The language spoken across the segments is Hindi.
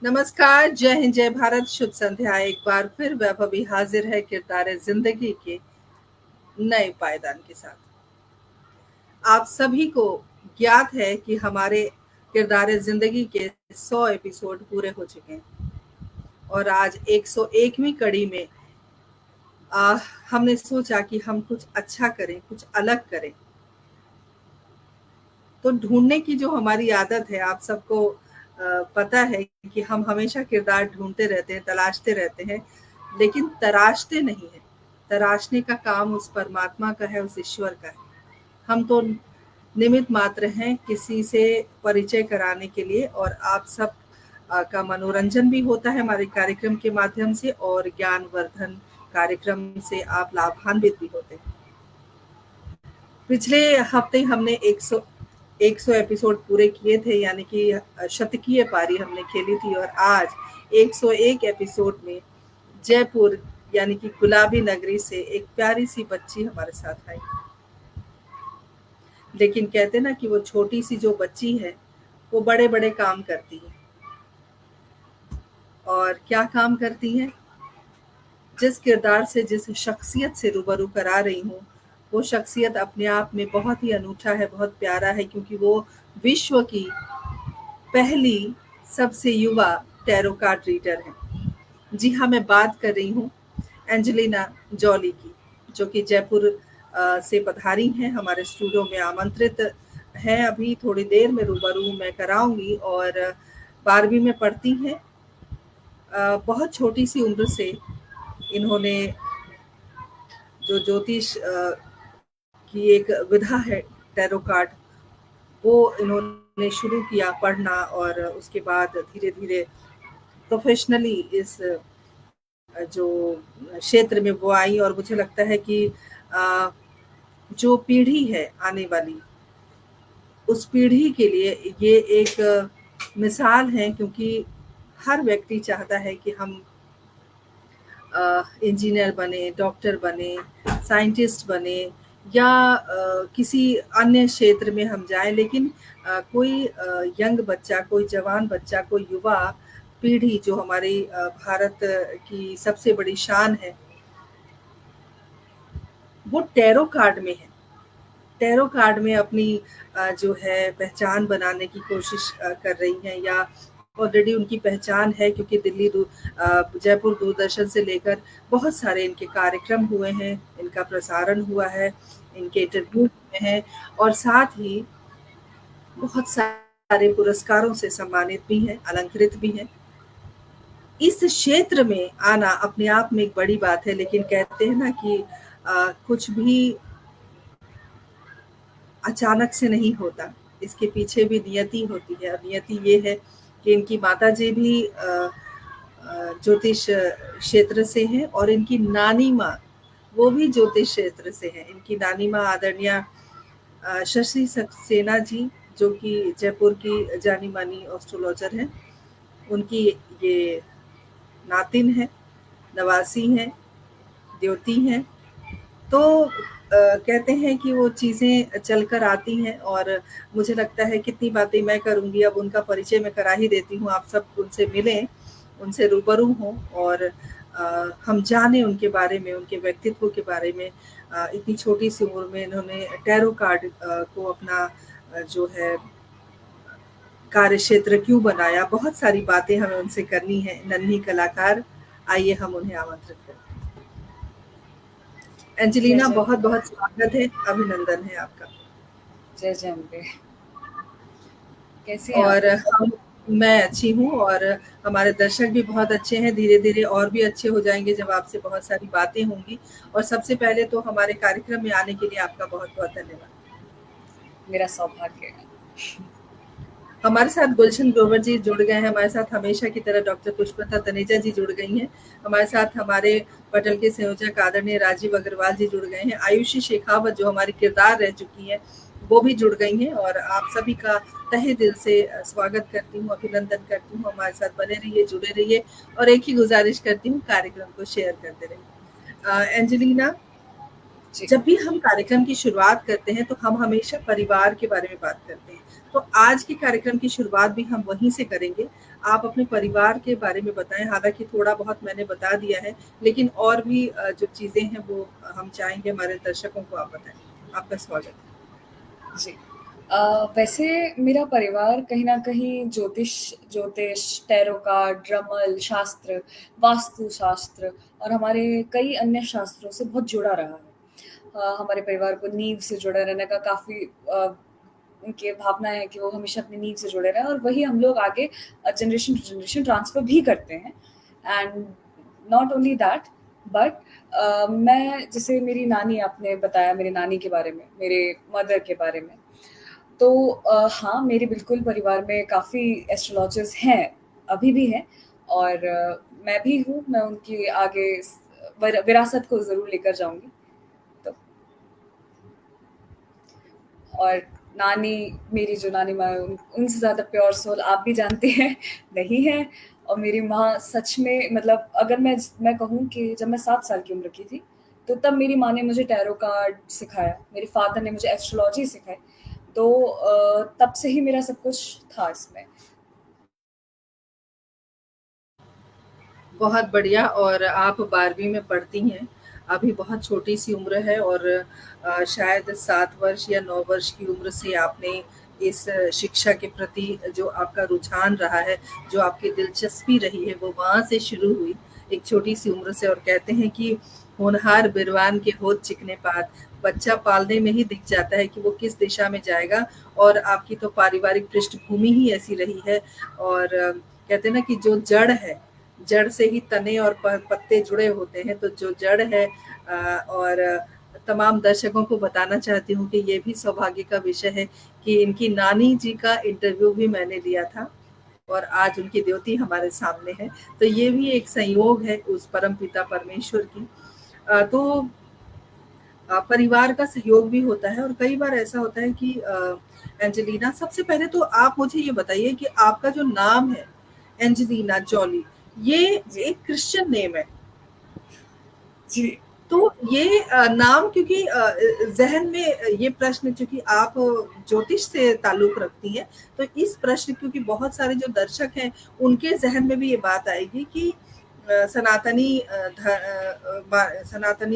नमस्कार, जय हिंद, जय भारत, शुभ संध्या। एक बार फिर वैभवी हाजिर है किरदार जिंदगी के नए पायदान के साथ। आप सभी को ज्ञात है कि हमारे किरदार जिंदगी के 100 एपिसोड पूरे हो चुके हैं और आज 101वीं कड़ी में आ, हमने सोचा कि हम कुछ अच्छा करें, कुछ अलग करें। तो ढूंढने की जो हमारी आदत है, आप सबको पता है कि हम हमेशा किरदार ढूंढते रहते हैं, तलाशते रहते हैं, लेकिन तराशते नहीं हैं। तराशने का काम उस परमात्मा का है, उस ईश्वर का है। हम तो निमित्त मात्र हैं किसी से परिचय कराने के लिए, और आप सब का मनोरंजन भी होता है हमारे कार्यक्रम के माध्यम से, और ज्ञानवर्धन कार्यक्रम से आप लाभान्वित भी होते हैं। पिछले हफ्ते हमने 100 एपिसोड पूरे किए थे, यानी कि शतकीय पारी हमने खेली थी, और आज 101 एपिसोड में जयपुर यानी कि गुलाबी नगरी से एक प्यारी सी बच्ची हमारे साथ आई। लेकिन कहते ना कि वो छोटी सी जो बच्ची है वो बड़े बड़े काम करती है। और क्या काम करती है? जिस किरदार से, जिस शख्सियत से रूबरू करा रही हूँ, वो शख्सियत अपने आप में बहुत ही अनूठा है, बहुत प्यारा है, क्योंकि वो विश्व की पहली सबसे युवा टैरो कार्ड रीडर है। जी हाँ, मैं बात कर रही हूँ एंजेलिना जॉली की, जो कि जयपुर से पधारी हैं, हमारे स्टूडियो में आमंत्रित हैं। अभी थोड़ी देर में रूबरू मैं कराऊंगी। और 12वीं में पढ़ती हैं। बहुत छोटी सी उम्र से इन्होंने जो ज्योतिष की एक विधा है, टैरो कार्ड, वो इन्होंने शुरू किया पढ़ना, और उसके बाद धीरे धीरे प्रोफेशनली इस जो क्षेत्र में वो आई। और मुझे लगता है कि जो पीढ़ी है आने वाली, उस पीढ़ी के लिए ये एक मिसाल है, क्योंकि हर व्यक्ति चाहता है कि हम इंजीनियर बने, डॉक्टर बने, साइंटिस्ट बने, या किसी अन्य क्षेत्र में हम जाएं, लेकिन कोई यंग बच्चा, कोई जवान बच्चा, कोई युवा पीढ़ी जो हमारी भारत की सबसे बड़ी शान है, वो टैरो कार्ड में है। टैरो कार्ड में अपनी जो है पहचान बनाने की कोशिश कर रही हैं, या ऑलरेडी उनकी पहचान है, क्योंकि जयपुर दूरदर्शन से लेकर बहुत सारे इनके कार्यक्रम हुए हैं, इनका प्रसारण हुआ है, इनके इंटरव्यू हुए हैं, और साथ ही बहुत सारे पुरस्कारों से सम्मानित भी हैं, अलंकृत भी हैं। इस क्षेत्र में आना अपने आप में एक बड़ी बात है, लेकिन कहते हैं ना कि कुछ भी अचानक से नहीं होता, इसके पीछे भी नियति होती है। और नियति ये है कि इनकी माताजी भी ज्योतिष क्षेत्र से हैं, और इनकी नानी माँ वो भी ज्योतिष क्षेत्र से हैं। इनकी नानी माँ आदरणीय शशि सक्सेना जी, जो कि जयपुर की जानी मानी एस्ट्रोलॉजर हैं, उनकी ये नातिन है, नवासी हैं, द्योती हैं। तो कहते हैं कि वो चीज़ें चलकर आती हैं, और मुझे लगता है कितनी बातें मैं करूँगी, अब उनका परिचय मैं करा ही देती हूँ। आप सब उनसे मिलें, उनसे रूबरू हों, और हम जानें उनके बारे में, उनके व्यक्तित्व के बारे में। इतनी छोटी सी उम्र में इन्होंने टैरो कार्ड को अपना जो है कार्य क्षेत्र क्यों बनाया। बहुत सारी बातें हमें उनसे करनी है। नन्ही कलाकार, आइए हम उन्हें आमंत्रित करते हैं। एंजेलिना, जय बहुत बहुत स्वागत है, अभिनंदन है आपका। जय जय अम्बे। कैसे हैं आप? और मैं अच्छी हूँ, और हमारे दर्शक भी बहुत अच्छे हैं। धीरे धीरे और भी अच्छे हो जाएंगे जब आपसे बहुत सारी बातें होंगी। और सबसे पहले तो हमारे कार्यक्रम में आने के लिए आपका बहुत बहुत धन्यवाद। मेरा सौभाग्य है। हमारे साथ गुलशन ग्रोवर जी जुड़ गए हैं, हमारे साथ हमेशा की तरह डॉक्टर पुष्पलता तनेजा जी जुड़ गई हैं, हमारे साथ हमारे पटल के संयोजक आदरणीय राजीव अग्रवाल जी जुड़ गए हैं, आयुषी शेखावत जो हमारी किरदार रह चुकी हैं वो भी जुड़ गई हैं। और आप सभी का तहे दिल से स्वागत करती हूँ, अभिनंदन करती हूँ। हमारे साथ बने रहिए, जुड़े रहिए, और एक ही गुजारिश करती हूँ, कार्यक्रम को शेयर करते रहिए। एंजेलिना, जब भी हम कार्यक्रम की शुरुआत करते हैं तो हम हमेशा परिवार के बारे में बात करते हैं। तो आज के कार्यक्रम की शुरुआत भी हम वहीं से करेंगे। आप अपने परिवार के बारे में बताएँ, हालाँकि थोड़ा बहुत मैंने बता दिया है, लेकिन और भी जो चीज़ें हैं वो हम चाहेंगे हमारे दर्शकों को आप बताएँ। आपका स्वागत है। जी। वैसे मेरा परिवार कहीं न कहीं ज्योतिष ज्योतिष, टैरो कार्ड, रमल शास्त्र, वास्तुशास्त्र और हमारे कई अन्य शास्त्रों से बहुत जुड़ा रहा है। हमारे परिवार को नींव से जुड़े रहने का काफ़ी उनकी भावना है कि वो हमेशा अपनी नींव से जुड़े रहें और वही हम लोग आगे जनरेशन टू जनरेशन ट्रांसफ़र भी करते हैं। And not only that but मैं जैसे मेरी नानी आपने बताया मेरी नानी के बारे में, मेरे मदर के बारे में। तो हाँ, मेरे बिल्कुल परिवार में काफ़ी एस्ट्रोलॉजर्स हैं, अभी भी हैं और मैं भी हूँ, मैं उनकी आगे विरासत को ज़रूर लेकर जाऊँगी। तो और नानी मेरी जो नानी माँ है उनसे ज़्यादा प्योर सोल आप भी जानते हैं नहीं है और मेरी माँ सच में मतलब अगर मैं कहूँ कि जब मैं 7 साल की उम्र की थी, तो तब मेरी माँ ने मुझे टैरो कार्ड सिखाया, मेरे फ़ादर ने मुझे एस्ट्रोलॉजी सिखाई, तो तब से ही मेरा सब कुछ था इसमें। बहुत बढ़िया और आप 12वीं में पढ़ती हैं, अभी बहुत छोटी-सी उम्र है और शायद 7 वर्ष या 9 वर्ष की उम्र से आपने इस शिक्षा के प्रति जो आपका रुझान रहा है, जो आपकी दिलचस्पी रही है, वो वहाँ से शुरू हुई, एक छोटी-सी उम्र से और कहते हैं कि होनहार बिरवान के होत चिकने पात, बच्चा पालने में ही दिख जाता है कि वो किस दिशा में जाएगा और आपकी तो पारिवारिक पृष्ठभूमि ही ऐसी रही है और कहते हैं ना कि जो जड़ है, जड़ से ही तने और पत्ते जुड़े होते हैं, तो जो जड़ है और तमाम दर्शकों को बताना चाहती हूँ कि ये भी सौभाग्य का विषय है कि इनकी नानी जी का इंटरव्यू भी मैंने लिया था और आज उनकी द्योती हमारे सामने है। तो ये भी एक संयोग है उस परमपिता परमेश्वर की। तो परिवार का सहयोग भी होता है और कई बार ऐसा होता है कि एंजेलिना सबसे पहले तो आप मुझे ये बताइए कि आपका जो नाम है एंजेलिना जॉली, ये जी, एक क्रिश्चियन नेम है। जी। तो ये नाम क्योंकि ज़हन में ये प्रश्न चूँकि आप ज्योतिष से ताल्लुक़ रखती हैं, तो इस प्रश्न क्योंकि बहुत सारे जो दर्शक हैं, उनके ज़हन में भी ये बात आएगी कि सनातनी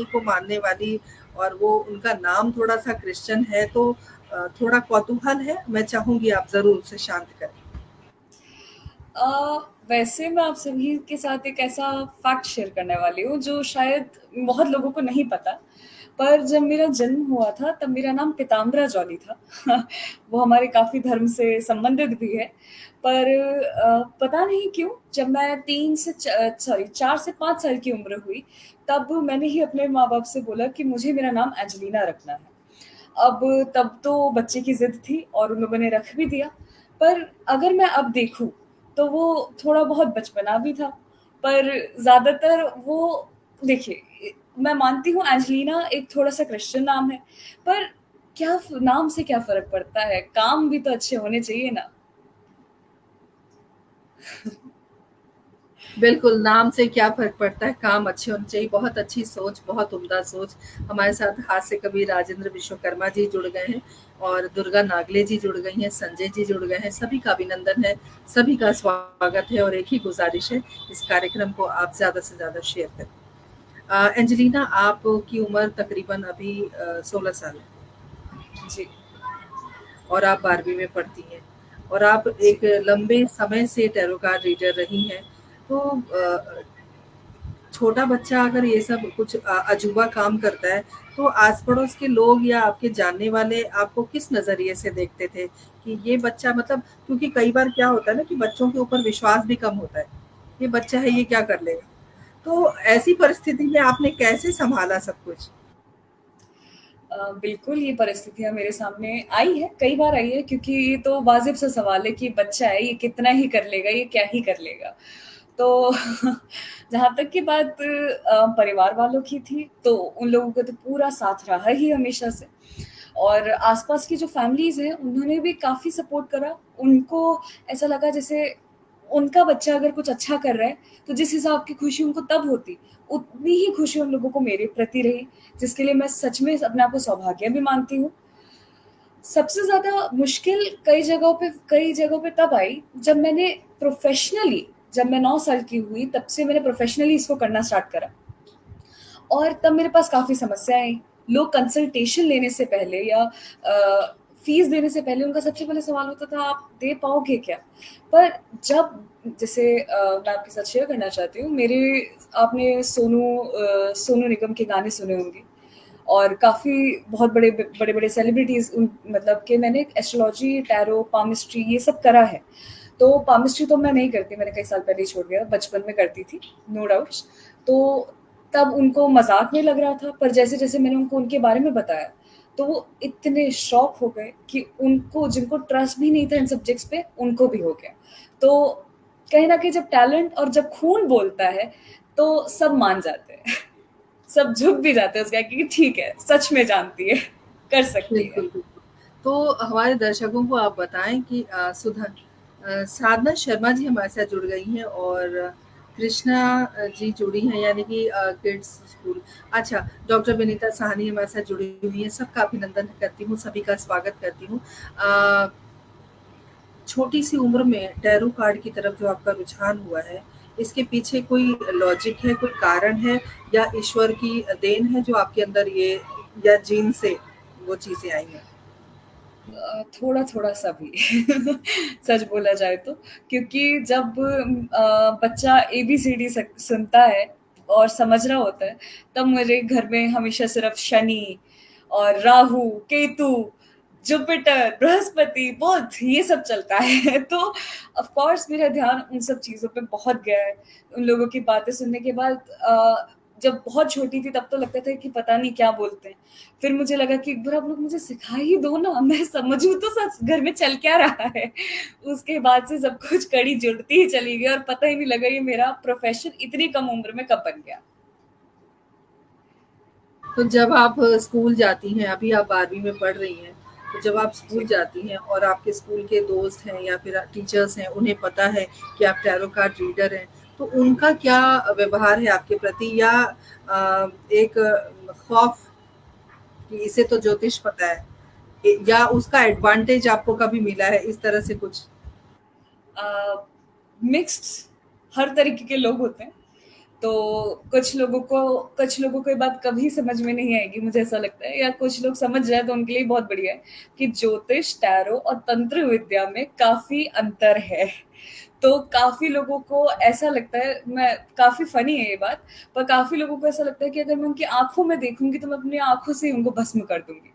को मानने वाली और वो उनका नाम थोड़ा-सा क्रिश्चियन है, तो थोड़ा कौतूहल है। मैं चाहूँगी आप ज़रूर उसे शांत करें। वैसे मैं आप सभी के साथ एक ऐसा फैक्ट शेयर करने वाली हूँ जो शायद बहुत लोगों को नहीं पता। पर जब मेरा जन्म हुआ था तब मेरा नाम पीताम्बरा जॉली था। वो हमारे काफ़ी धर्म से संबंधित भी है। पर पता नहीं क्यों जब मैं 4 से 5 साल की उम्र हुई तब मैंने ही अपने माँ-बाप से बोला कि मुझे मेरा नाम एंजेलिना रखना है। अब तब तो बच्चे की ज़िद थी और उन लोगों ने रख भी दिया। पर अगर मैं अब देखूँ, तो वो थोड़ा बहुत बचपना भी था। पर ज़्यादातर वो देखिए मैं मानती हूँ एंजेलिना एक थोड़ा-सा क्रिश्चियन नाम है, पर क्या फ नाम से क्या फ़र्क पड़ता है? काम भी तो अच्छे होने चाहिए ना। बिल्कुल, नाम से क्या फ़र्क पड़ता है, काम अच्छे होने चाहिए। बहुत अच्छी सोच, बहुत उम्दा सोच। हमारे साथ हास्य कवि राजेंद्र विश्वकर्मा जी जुड़ गए हैं और दुर्गा नागले जी जुड़ गई हैं, संजय जी जुड़ गए हैं। सभी का अभिनंदन है, सभी का स्वागत है और एक ही गुज़ारिश है, इस कार्यक्रम को आप ज़्यादा से ज़्यादा शेयर करें। एंजेलिना आपकी उम्र तकरीबन अभी 16 साल है। जी, और आप 12वीं में पढ़ती हैं और आप जी। एक लंबे समय से टैरो कार्ड रीडर रही हैं। तो छोटा बच्चा अगर ये सब कुछ अजूबा काम करता है, तो आस-पड़ोस के लोग या आपके जानने वाले आपको किस नज़रिए से देखते थे? कि ये बच्चा मतलब क्योंकि कई बार क्या होता है ना कि बच्चों के ऊपर विश्वास भी कम होता है। ये बच्चा है, ये क्या कर लेगा? तो ऐसी परिस्थिति में आपने कैसे सँभाला सब कुछ? बिल्कुल ये परिस्थितियाँ मेरे सामने आई हैं, कई बार आई है क्योंकि ये तो वाजिब सा सवाल है कि बच्चा है, ये कितना ही कर लेगा, ये क्या ही कर लेगा। तो जहाँ तक की बात परिवार वालों की थी, तो उन लोगों का तो पूरा साथ रहा ही हमेशा से और आस-पास की जो फैमिलीज़ हैं, उन्होंने भी काफ़ी सपोर्ट करा। उनको ऐसा लगा जैसे उनका बच्चा अगर कुछ अच्छा कर रहा है, तो जिस हिसाब की खुशी उनको तब होती, उतनी ही खुशी उन लोगों को मेरे प्रति रही, जिसके लिए मैं सच में अपने आप को सौभाग्य भी मानती हूँ। सबसे ज़्यादा मुश्किल कई जगहों पे तब आई जब मैंने प्रोफ़ेशनली जब मैं 9 साल की हुई तब से मैंने प्रोफ़ेशनली इसको करना स्टार्ट करा। और तब मेरे पास काफ़ी समस्याएँ आई। लोग कंसल्टेशन लेने से पहले या फ़ीस देने से पहले उनका सबसे पहले सवाल होता था, "आप दे पाओगे क्या?" पर जब जैसे मैं आपके साथ शेयर करना चाहती हूँ, मेरे आपने सोनू निगम के गाने सुने होंगे और काफ़ी बहुत बड़े-बड़े सेलिब्रिटीज़ उन मतलब कि मैंने एस्ट्रोलॉजी, टैरो, पामिस्ट्री ये सब करा है। तो पामिस्ट्री तो मैं नहीं करती, मैंने कई साल पहले ही छोड़ दिया, बचपन में करती थी, नो डाउट्स। तो तब उनको मज़ाक में लग रहा था, पर जैसे-जैसे मैंने उनको उनके बारे में बताया, तो वो इतने शॉक हो गए कि उनको जिनको ट्रस्ट भी नहीं था इन सब्जेक्ट्स पे, उनको भी हो गया। तो कहीं न कहीं जब टैलेंट और जब खून बोलता है, तो सब मान जाते हैं। सब झुक भी जाते हैं उसके आगे कि ठीक है, सच में जानती है, कर सकती है। बिल्कुल, बिल्कुल। तो हमारे दर्शकों को आप बताएँ कि साधना शर्मा जी हमारे साथ जुड़ गई हैं और कृष्णा जी जुड़ी हैं यानी कि किड्स स्कूल। अच्छा, डॉक्टर विनीता साहनी हमारे साथ जुड़ी हुई हैं, सबका अभिनंदन करती हूँ, सभी का स्वागत करती हूँ। छोटी-सी उम्र में टैरो कार्ड की तरफ जो आपका रुझान हुआ है, इसके पीछे कोई लॉजिक है, कोई कारण है या ईश्वर की देन है जो आपके अंदर ये या जीन से वो चीज़ें आई हैं? थोड़ा-थोड़ा सा भी सच बोला जाए तो क्योंकि जब बच्चा एबीसीडी सुनता है और समझ रहा होता है, तब मेरे घर में हमेशा सिर्फ़ शनि और राहु, केतु, जुपिटर, बृहस्पति, बुध ये सब चलता है। तो ऑफ़ कोर्स मेरा ध्यान उन सब चीज़ों पे बहुत गया है। उन लोगों की बातें सुनने के बाद जब बहुत छोटी थी तब तो लगता था कि पता नहीं क्या बोलते हैं। फिर मुझे लगा कि एक बार आप लोग मुझे सिखा ही दो ना, मैं समझूँ तो सच घर में चल क्या रहा है। उसके बाद से सब कुछ कड़ी जुड़ती ही चली गई और पता ही नहीं लगा ये मेरा प्रोफ़ेशन इतनी कम उम्र में कब बन गया। तो जब आप स्कूल जाती हैं, अभी आप 12वीं में पढ़ रही हैं, तो जब आप स्कूल जी। जाती हैं और आपके स्कूल के दोस्त हैं या फिर टीचर्स हैं, उन्हें पता है कि आप टैरो कार्ड रीडर हैं, तो उनका क्या व्यवहार है आपके प्रति या एक खौफ कि इसे तो ज्योतिष पता है या उसका एडवांटेज आपको कभी मिला है, इस तरह से कुछ? मिक्स्ड हर तरीके के लोग होते हैं। तो कुछ लोगों को ये बात कभी समझ में नहीं आएगी, मुझे ऐसा लगता है या कुछ लोग समझ जाएँ तो उनके लिए बहुत बढ़िया है कि ज्योतिष, टैरो और तंत्र विद्या में काफ़ी अंतर है। तो काफ़ी लोगों को ऐसा लगता है मैं काफ़ी फ़नी है ये बात, पर काफ़ी लोगों को ऐसा लगता है कि अगर मैं उनकी आँखों में देखूँगी तो मैं अपनी आँखों से ही उनको भस्म कर दूँगी।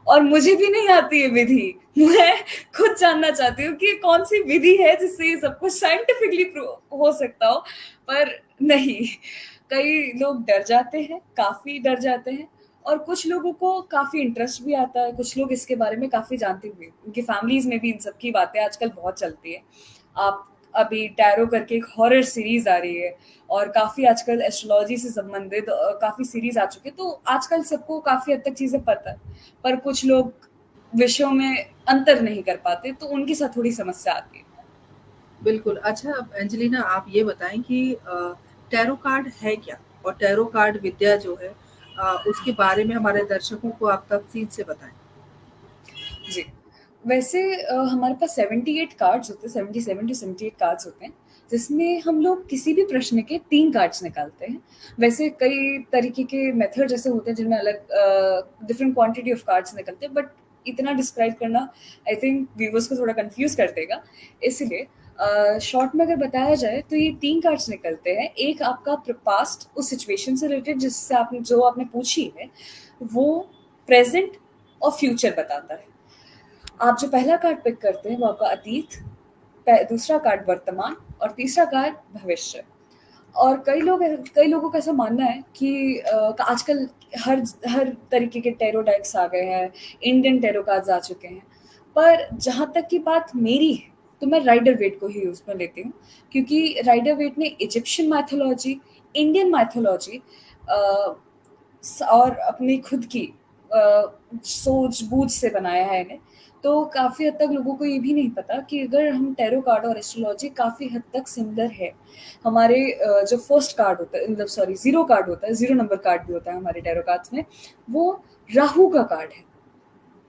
और मुझे भी नहीं आती ये विधि, मैं खुद जानना चाहती हूँ कि कौन-सी विधि है जिससे ये सब कुछ साइंटिफिकली हो सकता हो, पर नहीं। कई लोग डर जाते हैं, काफ़ी डर जाते हैं और कुछ लोगों को काफ़ी इंटरेस्ट भी आता है, कुछ लोग इसके बारे में काफ़ी जानते भी हैं। उनकी फैमिलीज़ में भी इन सब की बातें आजकल बहुत चलती हैं। आप अभी टैरो करके एक हॉरर सीरीज़ आ रही है और काफ़ी आजकल एस्ट्रोलॉजी से संबंधित काफ़ी सीरीज़ आ चुकी है, तो आजकल सबको काफ़ी हद तक चीज़ें पता है। पर कुछ लोग विषयों में अंतर नहीं कर पाते, तो उनके साथ थोड़ी समस्या आती है। बिल्कुल। अच्छा एंजेलिना आप ये बताएँ कि टैरो कार्ड है क्या? और टैरो कार्ड विद्या जो है उसके बारे में हमारे दर्शकों को आप तफ़सील से बताएँ। जी। वैसे हमारे पास 78 कार्ड्स होते हैं, 77 टू 78 कार्ड्स होते हैं, जिसमें हम लोग किसी भी प्रश्न के 3 कार्ड्स निकालते हैं। वैसे कई तरीके के मेथड जैसे होते हैं जिनमें अलग डिफरेंट क्वांटिटी ऑफ कार्ड्स निकलते हैं, बट इतना डिस्क्राइब करना आई थिंक व्यूअर्स को थोड़ा कन्फ्यूज़ कर देगा। इसलिए शॉर्ट में अगर बताया जाए तो ये 3 कार्ड्स निकलते हैं। एक आपका पास्ट उस सिचुएशन से रिलेटेड जिससे आपने पूछी है, वो प्रेज़ेंट और फ्यूचर बताता है। आप जो पहला कार्ड पिक करते हैं वो आपका अतीत, दूसरा कार्ड वर्तमान और तीसरा कार्ड भविष्य। और कई लोगों का ऐसा मानना है कि आजकल हर हर तरीके के टैरो डेक्स आ गए हैं, इंडियन टैरो कार्ड्स आ चुके हैं। पर जहाँ तक की बात मेरी है, तो मैं राइडर वेट को ही यूज़ में लेती हूँ क्योंकि राइडर वेट ने इजिप्शियन माइथोलॉजी, इंडियन माइथोलॉजी और अपनी खुद की सूझबूझ से बनाया है इन्हें। तो काफ़ी हद तक लोगों को ये भी नहीं पता कि अगर हम टैरो कार्ड और एस्ट्रोलॉजी काफ़ी हद तक सिमिलर है। हमारे जो फर्स्ट कार्ड होता है मतलब सॉरी ज़ीरो कार्ड होता है, ज़ीरो नंबर कार्ड भी होता है हमारे टैरो कार्ड्स में, वो राहु का कार्ड है।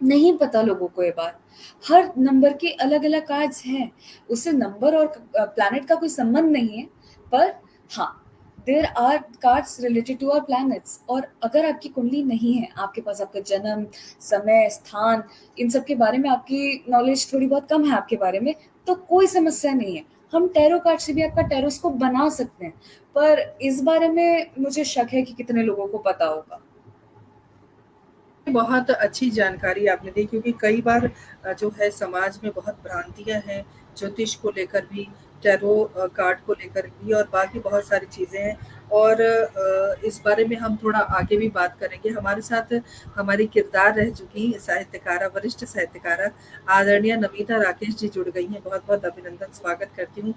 नहीं पता लोगों को ये बात। हर नंबर के अलग-अलग कार्ड्स हैं, उससे नंबर और प्लैनेट का कोई संबंध नहीं है, पर हाँ, there are cards related to our planets. और अगर आपकी कुंडली नहीं है, आपके पास आपका जन्म, समय, स्थान, इन सब के बारे में आपकी नॉलेज थोड़ी बहुत कम है आपके बारे में, तो कोई समस्या नहीं है। हम टैरो कार्ड से भी आपका टैरोस्कोप बना सकते हैं, पर इस बारे में मुझे शक है कि कितने लोगों को पता होगा। बहुत अच्छी जानकारी आपने दी, क्योंकि कई बार जो है समाज में बहुत भ्रांतियां हैं ज्योतिष को लेकर भी, टैरो कार्ड को लेकर भी, और बाकी बहुत सारी चीज़ें हैं। और इस बारे में हम थोड़ा आगे भी बात करेंगे। हमारे साथ हमारी किरदार रह चुकी साहित्यकारा, वरिष्ठ साहित्यकारा आदरणीय नमिता राकेश जी जुड़ गई हैं। बहुत बहुत अभिनंदन, स्वागत करती हूँ।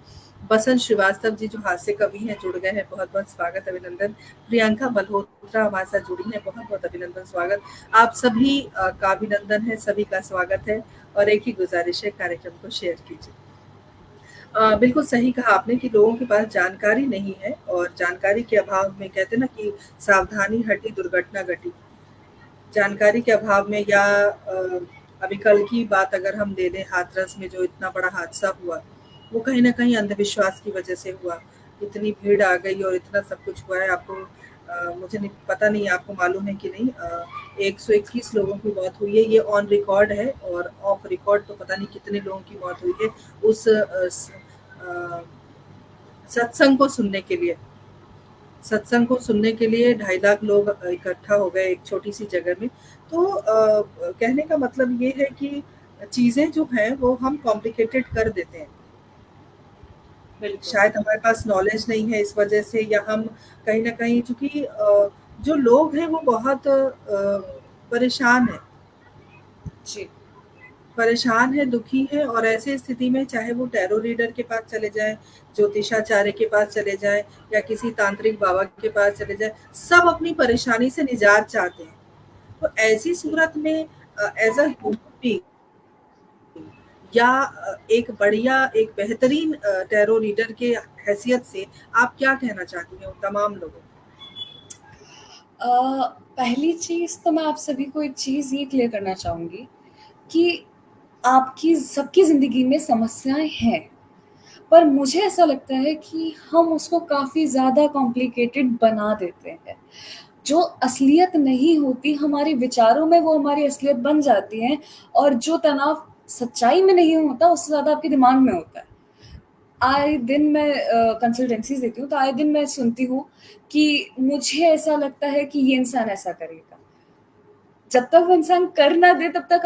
बसंत श्रीवास्तव जी जो हास्य कवि हैं जुड़ गए हैं, बहुत बहुत स्वागत, अभिनंदन। प्रियंका मल्होत्रा हमारे साथ जुड़ी हैं, बहुत बहुत अभिनंदन, स्वागत। आप सभी का अभिनंदन है, सभी का स्वागत है। और एक ही गुजारिश है, कार्यक्रम को शेयर कीजिए। बिल्कुल सही कहा आपने कि लोगों के पास जानकारी नहीं है, और जानकारी के अभाव में कहते हैं ना कि सावधानी हटी दुर्घटना घटी। जानकारी के अभाव में, या अभी कल की बात अगर हम ले लें, हाथरस में जो इतना बड़ा हादसा हुआ, वो कहीं न कहीं अंधविश्वास की वजह से हुआ। इतनी भीड़ आ गई और इतना सब कुछ हुआ है। आपको मुझे नहीं पता, नहीं आपको मालूम है कि नहीं, 121 लोगों की मौत हुई है। ये ऑन रिकॉर्ड है, और ऑफ रिकॉर्ड तो पता नहीं कितने लोगों की मौत हुई है उस सत्संग को सुनने के लिए। सत्संग को सुनने के लिए 2.5 लाख लोग इकट्ठा हो गए एक छोटी सी जगह में। तो कहने का मतलब ये है कि चीज़ें जो हैं वो हम कॉम्प्लिकेटेड कर देते हैं। बिल्कुल। शायद हमारे पास नॉलेज नहीं है इस वजह से, या हम कहीं न कहीं, चूँकि जो लोग हैं वो बहुत परेशान हैं। जी। परेशान है, दुखी है, और ऐसी स्थिति में चाहे वो टैरो रीडर के पास चले जाएँ, ज्योतिषाचार्य के पास चले जाएँ, या किसी तांत्रिक बाबा के पास चले जाएँ, सब अपनी परेशानी से निजात चाहते हैं। तो ऐसी सूरत में एज़ अ ह्यूमन बीइंग, या एक बढ़िया, एक बेहतरीन टैरो रीडर के हैसियत से आप क्या कहना चाहती हैं उन तमाम लोगों को? पहली चीज़ तो मैं आप सभी को एक चीज़ ये क्लियर करना चाहूँगी कि आपकी सबकी ज़िंदगी में समस्याएँ हैं, पर मुझे ऐसा लगता है कि हम उसको काफ़ी ज़्यादा कॉम्प्लिकेटेड बना देते हैं। जो असलियत नहीं होती, हमारे विचारों में वो हमारी असलियत बन जाती हैं, और जो तनाव सच्चाई में नहीं होता, उससे ज़्यादा आपके दिमाग में होता है। आए दिन मैं कंसल्टेंसीज़ देती हूँ, तो आए दिन मैं सुनती हूँ कि मुझे ऐसा लगता है कि ये इंसान ऐसा करेगा। जब तक वो इंसान कर ना दे, तब तक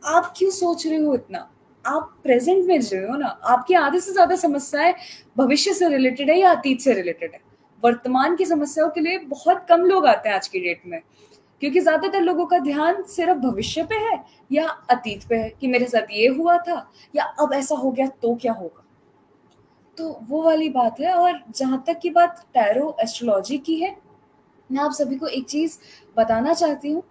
आप क्यों सोच रहे हो इतना? आप प्रेज़ेंट में जी रहे हो ना। आपकी आधे से ज़्यादा समस्याएँ भविष्य से रिलेटेड है या अतीत से रिलेटेड है। वर्तमान की समस्याओं के लिए बहुत कम लोग आते हैं आज की डेट में, क्योंकि ज़्यादातर लोगों का ध्यान सिर्फ़ भविष्य पे है या अतीत पे है कि मेरे साथ ये हुआ था, या अब ऐसा हो गया तो क्या होगा? तो वो वाली बात है। और जहाँ तक की बात टैरो एस्ट्रोलॉजी की है, मैं आप सभी को एक चीज़ बताना चाहती हूँ।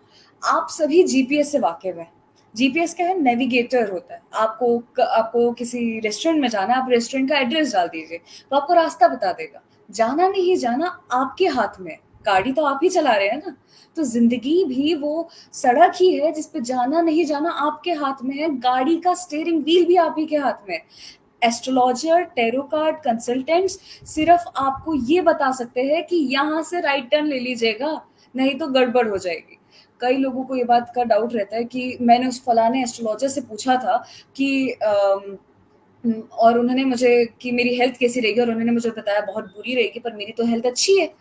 आप सभी जीपीएस से वाकिफ़ हैं। जीपीएस क्या है? नेविगेटर होता है। आपको किसी रेस्टोरेंट में जाना है, आप रेस्टोरेंट का एड्रेस डाल दीजिए, तो आपको रास्ता बता देगा। जाना नहीं जाना आपके हाथ में है, गाड़ी तो आप ही चला रहे हैं ना। तो ज़िंदगी भी वो सड़क ही है जिस पे जाना नहीं जाना आपके हाथ में है, गाड़ी का स्टीयरिंग व्हील भी आप ही के हाथ में है। एस्ट्रोलॉजर, टैरो कार्ड कंसल्टेंट्स सिर्फ आपको ये बता सकते हैं कि यहाँ से राइट टर्न ले लीजिएगा, नहीं तो गड़बड़ हो जाएगी। कई लोगों को ये बात का डाउट रहता है कि मैंने उस फलाने एस्ट्रोलॉजर से पूछा था कि और उन्होंने मुझे कि मेरी हेल्थ कैसी रहेगी, और उन्होंने मुझे बताया बहुत बुरी रहेगी, पर मेरी तो हेल्थ अच्छी है।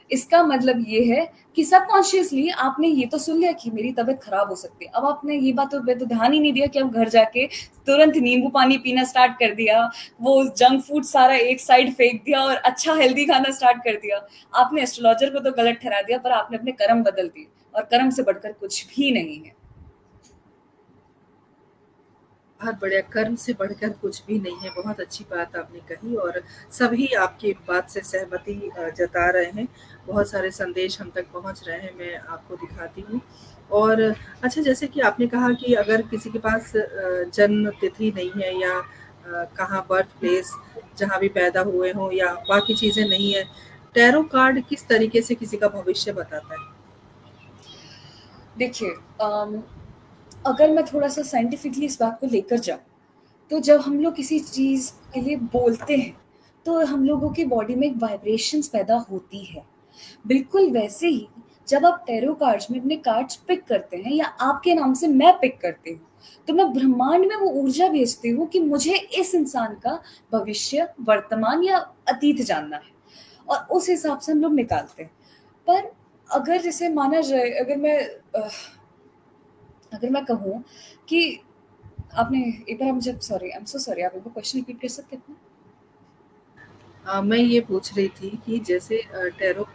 इसका मतलब ये है कि सबकॉन्शियसली आपने ये तो सुन लिया कि मेरी तबीयत खराब हो सकती है। अब आपने ये बातों पे तो ध्यान ही नहीं दिया कि अब घर जाके तुरंत नींबू पानी पीना स्टार्ट कर दिया, वो जंक फूड सारा एक साइड फेंक दिया और अच्छा हेल्दी खाना स्टार्ट कर दिया। आपने एस्ट्रोलॉजर को तो गलत ठहरा दिया, पर आपने अपने कर्म बदल दिए, और कर्म से बढ़कर कुछ भी नहीं है। बहुत बढ़िया, कर्म से बढ़कर कुछ भी नहीं है। बहुत अच्छी बात आपने कही, और सभी आपकी बात से सहमति जता रहे हैं। बहुत सारे संदेश हम तक पहुंच रहे हैं, मैं आपको दिखाती हूँ। और अच्छा, जैसे कि आपने कहा कि अगर किसी के पास जन्म तिथि नहीं है, या कहाँ बर्थ प्लेस जहाँ भी पैदा हुए हों, या बाकी चीज़ें नहीं है, टैरो कार्ड किस तरीके से किसी का भविष्य बताता है? देखिए, अगर मैं थोड़ा-सा साइंटिफिकली इस बात को लेकर जाऊँ, तो जब हम लोग किसी चीज़ के लिए बोलते हैं, तो हम लोगों की बॉडी में एक वाइब्रेशंस पैदा होती है। बिल्कुल वैसे ही जब आप टैरो कार्ड्स में अपने कार्ड्स पिक करते हैं या आपके नाम से मैं पिक करती हूँ, तो मैं ब्रह्मांड में वो ऊर्जा भेजती हूँ कि मुझे इस इंसान का भविष्य, वर्तमान या अतीत जानना है और उस हिसाब से हम लोग निकालते हैं। पर अगर जैसे माना जाए अगर मैं कहूँ कि आपने एक बार मुझे sorry I am so sorry आप एक बार क्वेश्चन रिपीट कर सकते हैं अपना? मैं ये पूछ रही थी कि जैसे टैरो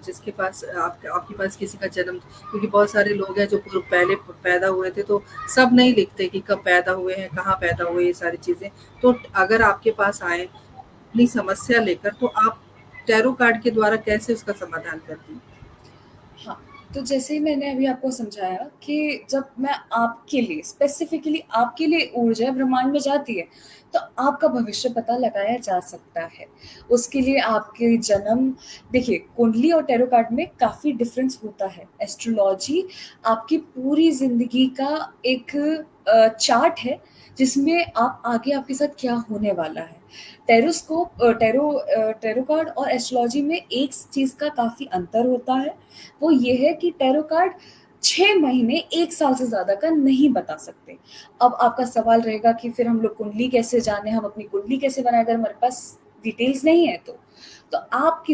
जिसके पास आपके पास किसी का जन्म, क्योंकि बहुत सारे लोग हैं जो पहले पैदा हुए थे तो सब नहीं लिखते कि कब पैदा हुए हैं, कहाँ पैदा हुए, ये सारी चीज़ें। तो अगर आपके पास आए अपनी समस्या लेकर, तो आप टैरो कार्ड के द्वारा कैसे उसका समाधान करती हैं? हाँ, तो जैसे ही मैंने अभी आपको समझाया कि जब मैं आपके लिए स्पेसिफिकली आपके लिए ऊर्जा ब्रह्मांड में जाती है, तो आपका भविष्य पता लगाया जा सकता है। उसके लिए आपके जन्म देखिए, कुंडली और टैरो कार्ड में काफ़ी डिफ़रेंस होता है। एस्ट्रोलॉजी आपकी पूरी ज़िंदगी का एक चार्ट है, जिसमें आप आगे आपके साथ क्या होने वाला है। टैरो कार्ड और एस्ट्रोलॉजी में एक चीज़ का काफ़ी अंतर होता है, वो ये है कि टैरो कार्ड 6 महीने 1 साल से ज़्यादा का नहीं बता सकते। अब आपका सवाल रहेगा कि फिर हम लोग कुंडली कैसे जानें, हम अपनी कुंडली कैसे बनाएँ अगर हमारे पास डिटेल्स नहीं है तो? तो आप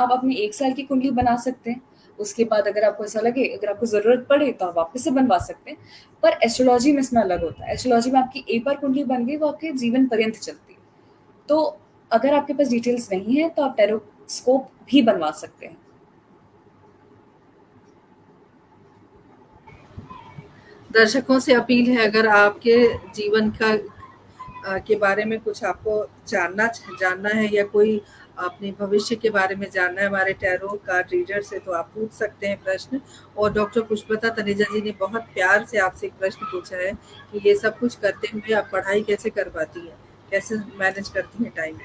अपनी 1 साल की कुंडली बना सकते हैं। उसके बाद अगर आपको ऐसा लगे, अगर आपको ज़रूरत पड़े तो आप वापस से बनवा सकते हैं। पर एस्ट्रोलॉजी में इसमें अलग होता है। एस्ट्रोलॉजी में आपकी एक बार कुंडली बन गई, वो आपके जीवन पर्यंत चलती है। तो अगर आपके पास डिटेल्स नहीं है तो आप टैरोस्कोप भी बनवा सकते हैं। दर्शकों से अपील है, अगर आपके जीवन का के बारे में कुछ आपको जानना है या कोई अपने भविष्य के बारे में जानना है हमारे टैरो कार्ड रीडर से, तो आप पूछ सकते हैं प्रश्न। और डॉक्टर पुष्पलता तनेजा जी ने बहुत प्यार से आपसे एक प्रश्न पूछा है कि ये सब कुछ करते हुए आप पढ़ाई कैसे कर पाती हैं, कैसे मैनेज करती हैं टाइम?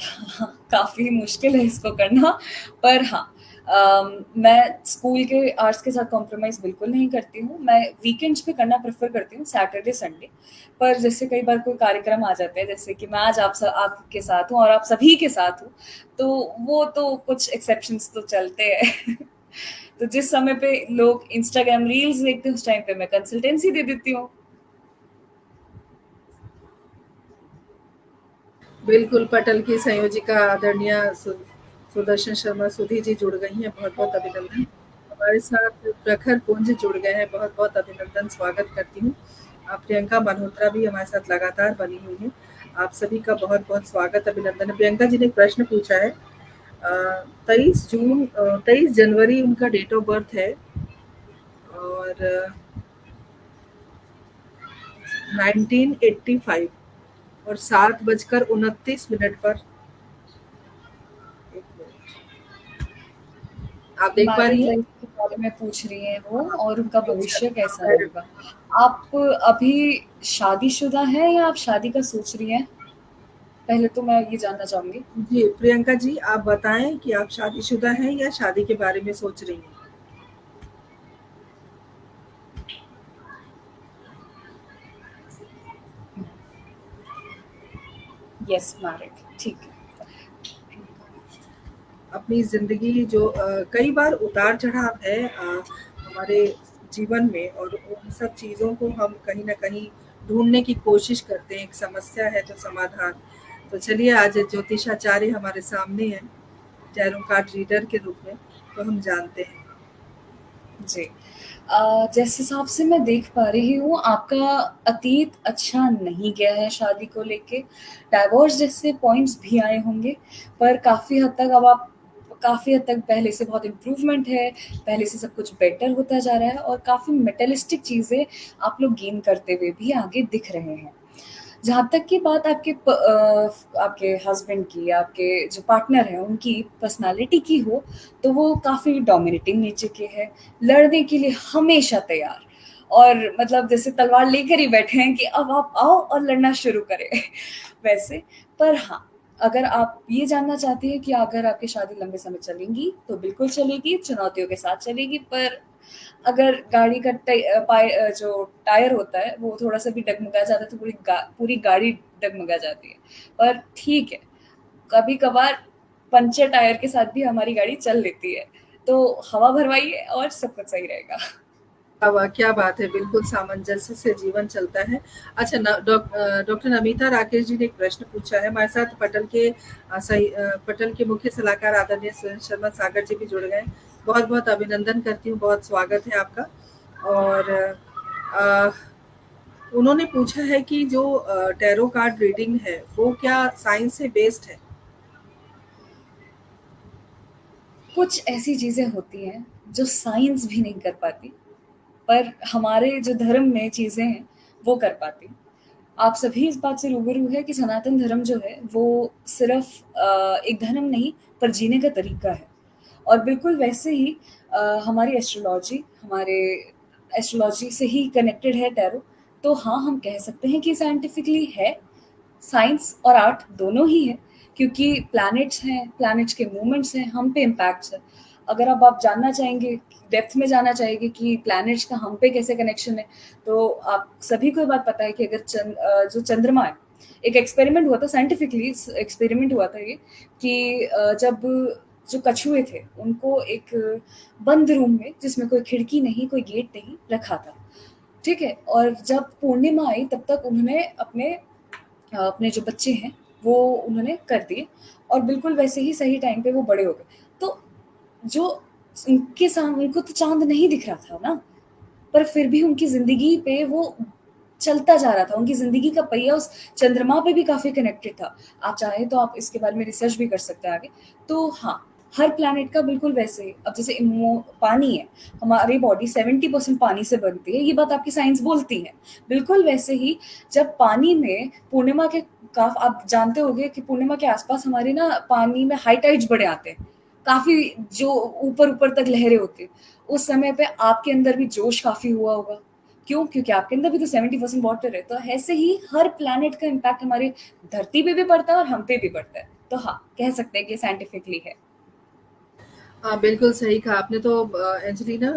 हाँ, काफ़ी मुश्किल है इसको करना, पर हाँ, मैं स्कूल के आवर्स के साथ कॉम्प्रोमाइज़ बिल्कुल नहीं करती हूँ। मैं वीकेंड्स पे करना प्रेफ़र करती हूँ, सैटरडे, संडे। पर जैसे कई बार कोई कार्यक्रम आ जाते हैं, जैसे कि मैं आज आपके साथ हूँ और आप सभी के साथ हूँ, तो वो तो कुछ एक्सेप्शंस तो चलते हैं। तो जिस समय पे लोग इंस्टाग्राम रील्स देखते हैं, उस टाइम पे मैं कंसल्टेंसी दे देती हूँ। बिल्कुल, पटल की संयोजिका आदरणीय सुदर्शन शर्मा सुधी जी जुड़ गई हैं, बहुत-बहुत अभिनंदन। हमारे साथ प्रखर पुंज जुड़ गए हैं, बहुत-बहुत अभिनंदन, स्वागत करती हूँ। प्रियंका मल्होत्रा भी हमारे साथ लगातार बनी हुई हैं। आप सभी का बहुत-बहुत स्वागत, अभिनंदन है। प्रियंका जी ने एक प्रश्न पूछा है, 23 जनवरी उनका डेट ऑफ बर्थ है और 1985 और 7:29 पर। एक मिनट, आप देख पा मैरिड रही हैं? लाइफ के बारे में पूछ रही हैं वो और उनका भविष्य कैसा मैरिड। रहेगा। आप अभी शादीशुदा हैं या आप शादी का सोच रही हैं? पहले तो मैं ये जानना चाहूँगी। जी, प्रियंका जी आप बताएँ कि आप शादीशुदा हैं या शादी के बारे में सोच रही हैं? येस, मैरिड, ठीक है। अपनी ज़िंदगी जो कई बार उतार-चढ़ाव है हमारे जीवन में, और उन सब चीज़ों को हम कहीं न कहीं ढूँढने की कोशिश करते हैं। एक समस्या है तो समाधान। तो चलिए, आज ज्योतिषाचार्य हमारे सामने हैं, टैरो कार्ड रीडर के रूप में, तो हम जानते हैं। जी। जिस हिसाब से मैं देख पा रही हूँ, आपका अतीत अच्छा नहीं गया है शादी को लेके। डाइवोर्स जैसे पॉइंट्स भी आए होंगे, पर काफ़ी हद तक पहले से बहुत इम्प्रूवमेंट है, पहले से सब कुछ बेटर होता जा रहा है और काफ़ी मटेरियलिस्टिक चीज़ें आप लोग गेन करते हुए भी आगे दिख रहे हैं। जहाँ तक की बात आपके हस्बैंड की, आपके जो पार्टनर हैं, उनकी पर्सनैलिटी की हो, तो वो काफ़ी डोमिनेटिंग नेचर के हैं, लड़ने के लिए हमेशा तैयार और मतलब जैसे तलवार लेकर ही बैठे हैं कि अब आप आओ और लड़ना शुरू करें। वैसे, पर हाँ, अगर आप ये जानना चाहती हैं कि अगर आपकी शादी लंबे समय चलेंगी, तो बिल्कुल चलेगी, चुनौतियों के साथ चलेगी, पर अगर गाड़ी का जो टायर होता है वो थोड़ा सा भी डगमगा जाता है तो पूरी गाड़ी डगमगा जाती है। पर ठीक है, कभी कभार पंचर टायर के साथ भी हमारी गाड़ी चल लेती है। तो हवा भरवाइए और सब कुछ सही रहेगा। वाह! क्या बात है, बिल्कुल सामंजस्य से जीवन चलता है। अच्छा डॉक्टर नमिता राकेश जी ने एक प्रश्न पूछा है, हमारे साथ पटल के मुख्य सलाहकार आदरणीय सुरेंद्र शर्मा सागर जी भी जुड़ गए हैं। बहुत-बहुत अभिनंदन करती हूँ, बहुत स्वागत है आपका। और अ, उन्होंने पूछा है कि जो टैरो कार्ड रीडिंग है, वो क्या साइंस से बेस्ड है? कुछ ऐसी चीजें होती हैं जो साइंस भी नहीं कर पाती, पर हमारे जो धर्म में चीजें हैं वो कर पाती। आप सभी इस बात से रूबरू है कि सनातन धर्म जो है वो सिर्फ एक धर्म नहीं पर जीने का तरीका है। और बिल्कुल वैसे ही हमारी एस्ट्रोलॉजी से ही कनेक्टेड है टैरो। तो हाँ, हम कह सकते हैं कि साइंटिफिकली है, साइंस और आर्ट दोनों ही है, क्योंकि प्लैनेट्स हैं, प्लैनेट्स के मूवमेंट्स हैं, हम पे इम्पैक्ट्स है। अगर अब आप जानना चाहेंगे, डेप्थ में जाना चाहेंगे कि प्लैनेट्स का हम पे कैसे कनेक्शन है, तो आप सभी को ये बात पता है कि अगर जो चंद्रमा है, एक एक्सपेरिमेंट हुआ था, साइंटिफिकली एक्सपेरिमेंट हुआ था ये, कि जब जो कछुए थे उनको एक बंद रूम में जिसमें कोई खिड़की नहीं, कोई गेट नहीं, रखा था। ठीक है, और जब पूर्णिमा आई तब तक उन्होंने अपने जो बच्चे हैं वो उन्होंने कर दिए, और बिल्कुल वैसे ही सही टाइम पे वो बड़े हो गए। तो जो उनके सामने, उनको तो चांद नहीं दिख रहा था ना, पर फिर भी उनकी जिंदगी पे वो चलता जा रहा था, उनकी जिंदगी का पहिया उस चंद्रमा पे भी काफी कनेक्टेड था। आप चाहे तो आप इसके बारे में रिसर्च भी कर सकते हैं आगे। तो हाँ, हर प्लैनेट का बिल्कुल वैसे ही, अब जैसे पानी है, हमारी बॉडी 70% पानी से बनती है, ये बात आपकी साइंस बोलती है। बिल्कुल वैसे ही जब पानी में पूर्णिमा के आप जानते होंगे कि पूर्णिमा के आसपास हमारे ना पानी में हाई टाइड्स बड़े आते हैं, काफी जो ऊपर ऊपर तक लहरें होती है। उस समय पे आपके अंदर भी जोश काफी हुआ होगा। क्यों? क्योंकि आपके अंदर भी तो 70% वाटर है। तो ऐसे ही हर प्लैनेट का इम्पैक्ट हमारी धरती पे भी पड़ता है और हम पे भी पड़ता है। तो हाँ, कह सकते हैं कि साइंटिफिकली है। हाँ, बिल्कुल सही कहा आपने। तो एंजेलिना,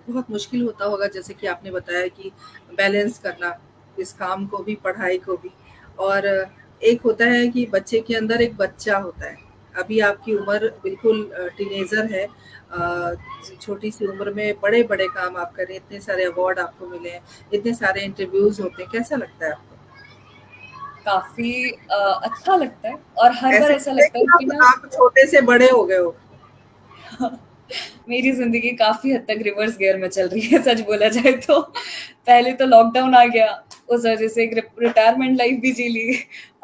बहुत मुश्किल होता होगा जैसे कि आपने बताया कि बैलेंस करना, इस काम को भी, पढ़ाई को भी। और एक होता है कि बच्चे के अंदर एक बच्चा होता है। अभी आपकी उम्र बिल्कुल टीनेजर है। छोटी सी उम्र में बड़े-बड़े काम आप कर रहे हैं, इतने सारे अवार्ड आपको मिले हैं, इतने सारे इंटरव्यूज़ होते हैं, कैसा लगता है आपको? काफ़ी अच्छा लगता है, और हर बार ऐसा ऐसा लगता है लगता कि है कि ना आप छोटे से बड़े हो गए हो? मेरी ज़िंदगी काफ़ी हद तक रिवर्स गियर में चल रही है, सच बोला जाए तो। पहले तो लॉकडाउन आ गया, उस वजह से एक रिटायरमेंट लाइफ भी जी ली।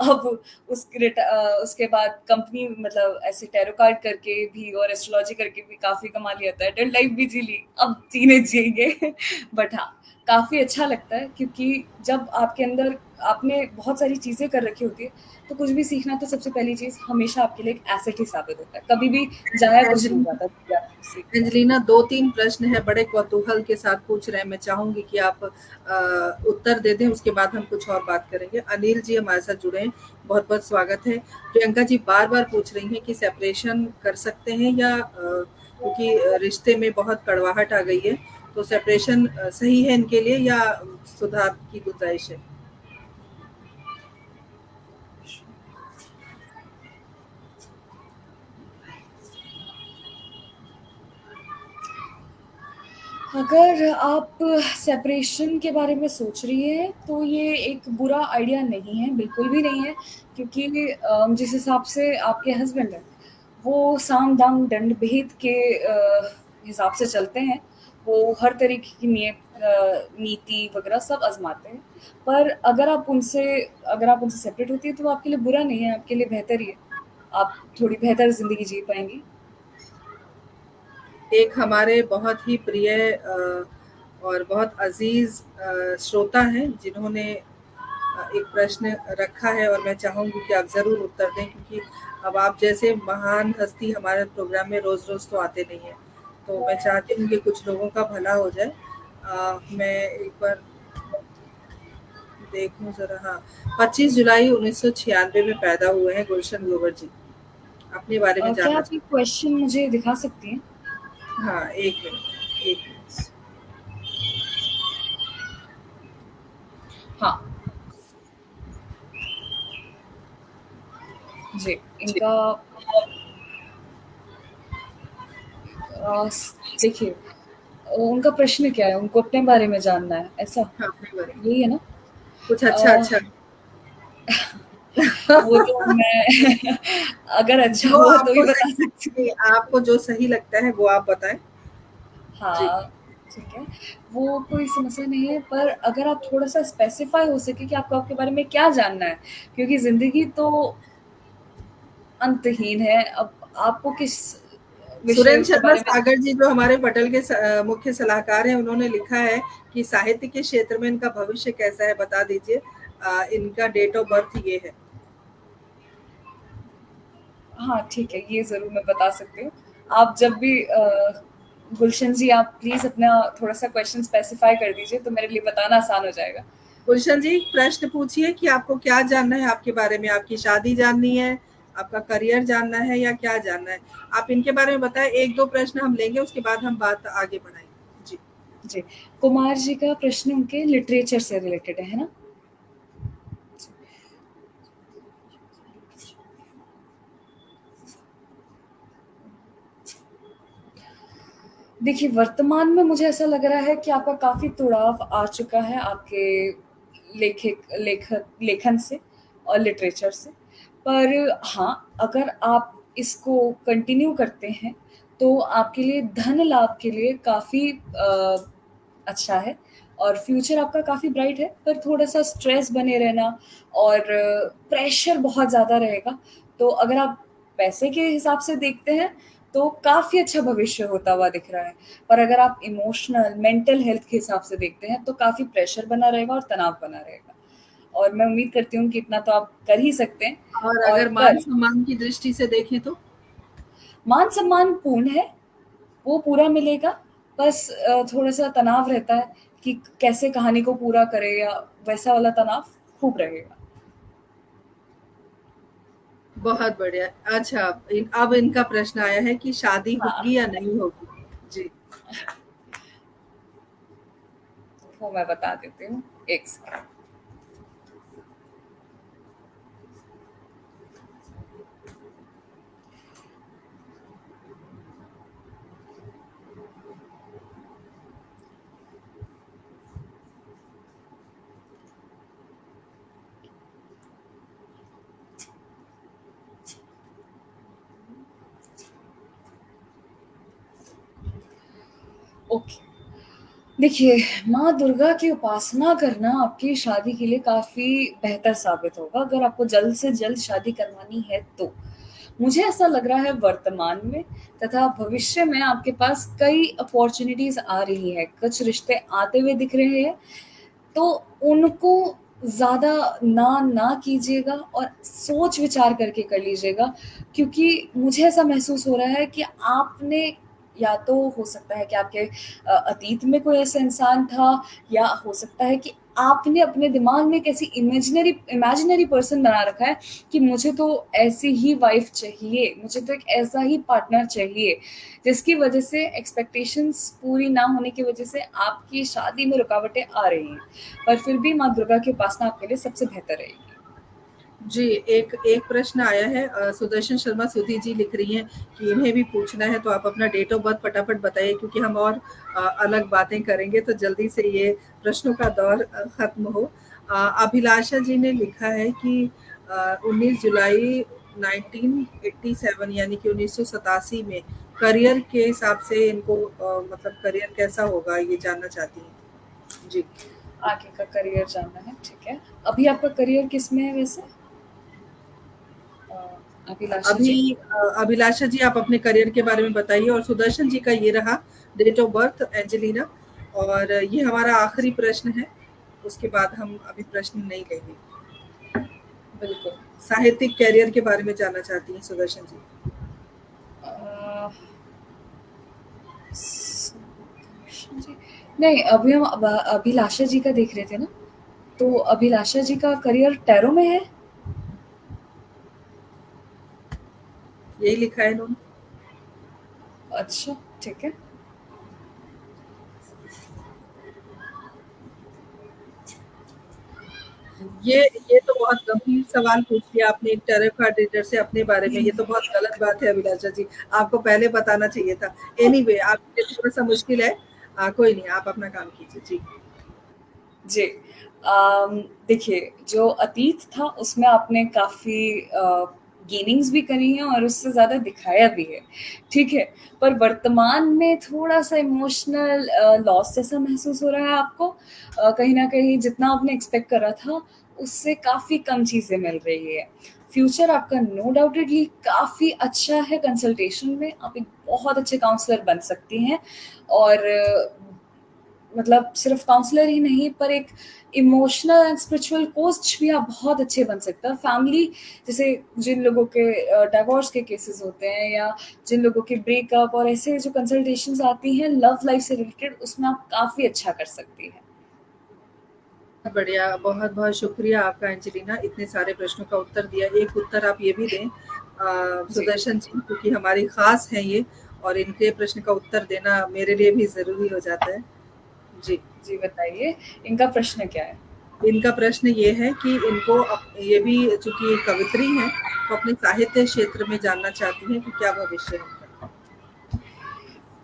अब उसके बाद कंपनी, मतलब ऐसे टैरो कार्ड करके भी और एस्ट्रोलॉजी करके भी काफ़ी कमा लिया था, एडल्ट लाइफ भी जी ली, अब जीने जिएंगे। बट हाँ, काफ़ी अच्छा लगता है, क्योंकि जब आपके अंदर आपने बहुत सारी चीज़ें कर रखी होती है, तो कुछ भी सीखना, तो सबसे पहली चीज़ हमेशा आपके लिए एक एसेट ही साबित होता है, कभी भी जाया कुछ नहीं एंजेलिना जाता जो भी आप सीखते हैं। एंजेलिना, 2-3 प्रश्न है, बड़े कौतूहल के साथ पूछ रहे हैं। मैं चाहूँगी कि आप उत्तर दे दें, उसके बाद हम कुछ और बात करेंगे। अनिल जी हमारे साथ जुड़े हैं, बहुत-बहुत स्वागत है। प्रियंका जी बार-बार पूछ रही हैं कि सेपरेशन कर सकते हैं या क्योंकि रिश्ते में बहुत कड़वाहट आ गई है, तो सेपरेशन सही है इनके लिए या सुधार की गुंजाइश है? अगर आप सेपरेशन के बारे में सोच रही हैं, तो ये एक बुरा आइडिया नहीं है, बिल्कुल भी नहीं है, क्योंकि जिस हिसाब से आपके हस्बैंड हैं, वो साम दाम दंड भेद के हिसाब से चलते हैं। वो हर तरीके की नीति वगैरह सब आजमाते हैं। पर अगर आप उनसे सेपरेट होती है, तो वो आपके लिए बुरा नहीं है, आपके लिए बेहतर ही है। आप थोड़ी बेहतर जिंदगी जी पाएंगी। एक हमारे बहुत ही प्रिय और बहुत अजीज श्रोता हैं जिन्होंने एक प्रश्न रखा है और मैं चाहूँगी कि आप ज़रूर उत्तर दें, क्योंकि अब आप जैसे महान हस्ती हमारे प्रोग्राम में रोज़-रोज़ तो आते नहीं हैं। तो मैं चाहती हूँ कि कुछ लोगों का भला हो जाए। मैं एक बार देखूँ ज़रा। हाँ, 25 जुलाई 1996 में पैदा हुए हैं गुलशन ग्रोवर जी। अपने बारे में क्या जानना आप ये चाहते क्वेश्चन मुझे दिखा सकती हैं? हैं? हाँ, 1 मिनट, 1 मिनट। हाँ, जी, इनका देखिए, उनका प्रश्न क्या है? उनको अपने बारे में जानना है, ऐसा? हाँ, अपने बारे में। यही है ना? कुछ अ, अच्छा-अच्छा। वो तो मैं अगर अच्छा जो हुआ तो ही आपको बता सही सकती हूँ। नहीं, आपको जो सही लगता है वो आप बताएँ। जी। हाँ, ठीक है। वो कोई समस्या नहीं है, पर अगर आप थोड़ा-सा स्पेसिफ़ाई हो सके कि आपको आपके बारे में क्या जानना है, क्योंकि ज़िंदगी तो अंतहीन है। अब आपको किस विषय सुरेंद्र के शर्मा बारे में सागर जी जो हमारे पटल के मुख्य सलाहकार हैं, उन्होंने लिखा है कि साहित्य के क्षेत्र में इनका भविष्य कैसा है, बता दीजिए। इनका डेट ऑफ बर्थ ये है। हाँ, ठीक है, ये ज़रूर मैं बता सकती हूँ। आप जब भी गुलशन जी, आप प्लीज़ अपना थोड़ा-सा क्वेश्चन स्पेसिफ़ाई कर दीजिए, तो मेरे लिए बताना आसान हो जाएगा। गुलशन जी, प्रश्न पूछिए कि आपको क्या जानना है आपके बारे में? आपकी शादी जाननी है, आपका करियर जानना है या क्या जानना है? आप इनके बारे में बताएँ, 1-2 प्रश्न हम लेंगे, उसके बाद हम बात आगे बढ़ाएँगे। जी। जी, कुमार जी का प्रश्न उनके लिटरेचर से रिलेटेड है ना? देखिए, वर्तमान में मुझे ऐसा लग रहा है कि आपका काफ़ी जुड़ाव आ चुका है आपके लेखन से और लिटरेचर से। पर हाँ, अगर आप इसको कंटिन्यू करते हैं, तो आपके लिए धन लाभ के लिए काफ़ी अच्छा है और फ्यूचर आपका काफ़ी ब्राइट है, पर थोड़ा-सा स्ट्रेस बने रहना और प्रेशर बहुत ज़्यादा रहेगा। तो अगर आप पैसे के हिसाब से देखते हैं, तो काफ़ी अच्छा भविष्य होता हुआ दिख रहा है। पर अगर आप इमोशनल, मेंटल हेल्थ के हिसाब से देखते हैं, तो काफ़ी प्रेशर बना रहेगा और तनाव बना रहेगा। और मैं उम्मीद करती हूँ कि इतना तो आप कर ही सकते हैं। और और अगर पर मान-सम्मान की दृष्टि से देखें तो? मान-सम्मान पूर्ण है, वो पूरा मिलेगा, बस थोड़ा-सा तनाव रहता है कि कैसे कहानी को पूरा करें, या वैसा वाला तनाव खूब रहेगा। बहुत बढ़िया। अच्छा, अब इनका प्रश्न आया है कि शादी हाँ, होगी या नहीं होगी? जी। वो मैं बता देती हूँ, 1 सेकंड। ओके। देखिए, माँ दुर्गा की उपासना करना आपकी शादी के लिए काफ़ी बेहतर साबित होगा, अगर आपको जल्द से जल्द शादी करवानी है तो। मुझे ऐसा लग रहा है वर्तमान में तथा भविष्य में आपके पास कई अपॉर्च्युनिटीज़ आ रही हैं, कुछ रिश्ते आते हुए दिख रहे हैं, तो उनको ज़्यादा ना कीजिएगा और सोच-विचार करके कर लीजिएगा, क्योंकि मुझे ऐसा महसूस हो रहा है कि आपने, या तो हो सकता है कि आपके अतीत में कोई ऐसा इंसान था, या हो सकता है कि आपने अपने दिमाग में एक ऐसी इमेजिनरी पर्सन बना रखा है कि मुझे तो ऐसी ही वाइफ़ चाहिए, मुझे तो एक ऐसा ही पार्टनर चाहिए, जिसकी वजह से एक्सपेक्टेशंस पूरी ना होने की वजह से आपकी शादी में रुकावटें आ रही हैं। पर फिर भी माँ दुर्गा की उपासना आपके लिए सबसे बेहतर रहेगी। जी, एक एक प्रश्न आया है, सुदर्शन शर्मा सुधी जी लिख रही हैं कि इन्हें भी पूछना है, तो आप अपना डेट ऑफ बर्थ फटाफट बताइए, क्योंकि हम और अलग बातें करेंगे, तो जल्दी से ये प्रश्नों का दौर खत्म हो। अभिलाषा जी ने लिखा है कि 19 जुलाई 1987 यानी कि 1987 में करियर के हिसाब से इनको मतलब करियर कैसा होगा, ये जानना चाहती हैं। जी। आगे का करियर जानना है, ठीक है। अभी आपका करियर किसमें है वैसे? अ, अभिलाषा अभी जी? अभिलाषा जी, आप अपने करियर के बारे में बताइए, और सुदर्शन जी का ये रहा डेट ऑफ बर्थ, एंजेलिना। और ये हमारा आखिरी प्रश्न है, उसके बाद हम अभी प्रश्न नहीं लेंगे। बिल्कुल। साहित्यिक करियर के बारे में जानना चाहती हैं सुदर्शन जी। अ, सुदर्शन जी, नहीं, अभी हम अभिलाषा जी का देख रहे थे ना, तो अभिलाषा जी का करियर टैरो में है। यही लिखा है इन्होंने। अच्छा, ठीक है। ये ये तो बहुत गंभीर सवाल पूछ लिया आपने एक टैरो कार्ड रीडर से अपने बारे में। ये तो बहुत गलत बात है अभिलाषा जी, आपको पहले बताना चाहिए था। एनीवे आपके लिए थोड़ा सा मुश्किल है, कोई नहीं, आप अपना काम कीजिए जी। जी। देखिए, जो अतीत था उसमें आपने काफ़ी गेनिंग्स भी करी हैं और उससे ज़्यादा दिखाया भी है, ठीक है? पर वर्तमान में थोड़ा-सा इमोशनल लॉस जैसा महसूस हो रहा है आपको। कहीं न कहीं जितना आपने एक्सपेक्ट करा था, उससे काफ़ी कम चीज़ें मिल रही है। फ्यूचर आपका नो डाउटेडली काफ़ी अच्छा है कंसल्टेशन में, आप एक बहुत अच्छे काउंसलर बन सकती हैं और मतलब सिर्फ काउंसलर ही नहीं पर एक इमोशनल एंड स्पिरिचुअल कोच भी आप बहुत अच्छे बन सकते हैं। फैमिली जैसे जिन लोगों के डिवोर्स के केसेस होते हैं या जिन लोगों के ब्रेकअप और ऐसे जो कंसल्टेशंस आती हैं लव लाइफ से रिलेटेड, उसमें आप काफ़ी अच्छा कर सकती हैं। बढ़िया, बहुत-बहुत शुक्रिया आपका एंजेलिना, इतने सारे प्रश्नों का उत्तर दिया। एक उत्तर आप ये भी दें जी। सुदर्शन जी, क्योंकि हमारी ख़ास हैं ये और इनके प्रश्न का उत्तर देना मेरे लिए भी ज़रूरी हो जाता है। जी। जी, बताइए, इनका प्रश्न क्या है? इनका प्रश्न ये है कि इनको ये भी चूँकि कवयित्री हैं, तो अपने साहित्य क्षेत्र में जानना चाहती हैं कि क्या भविष्य है उनका?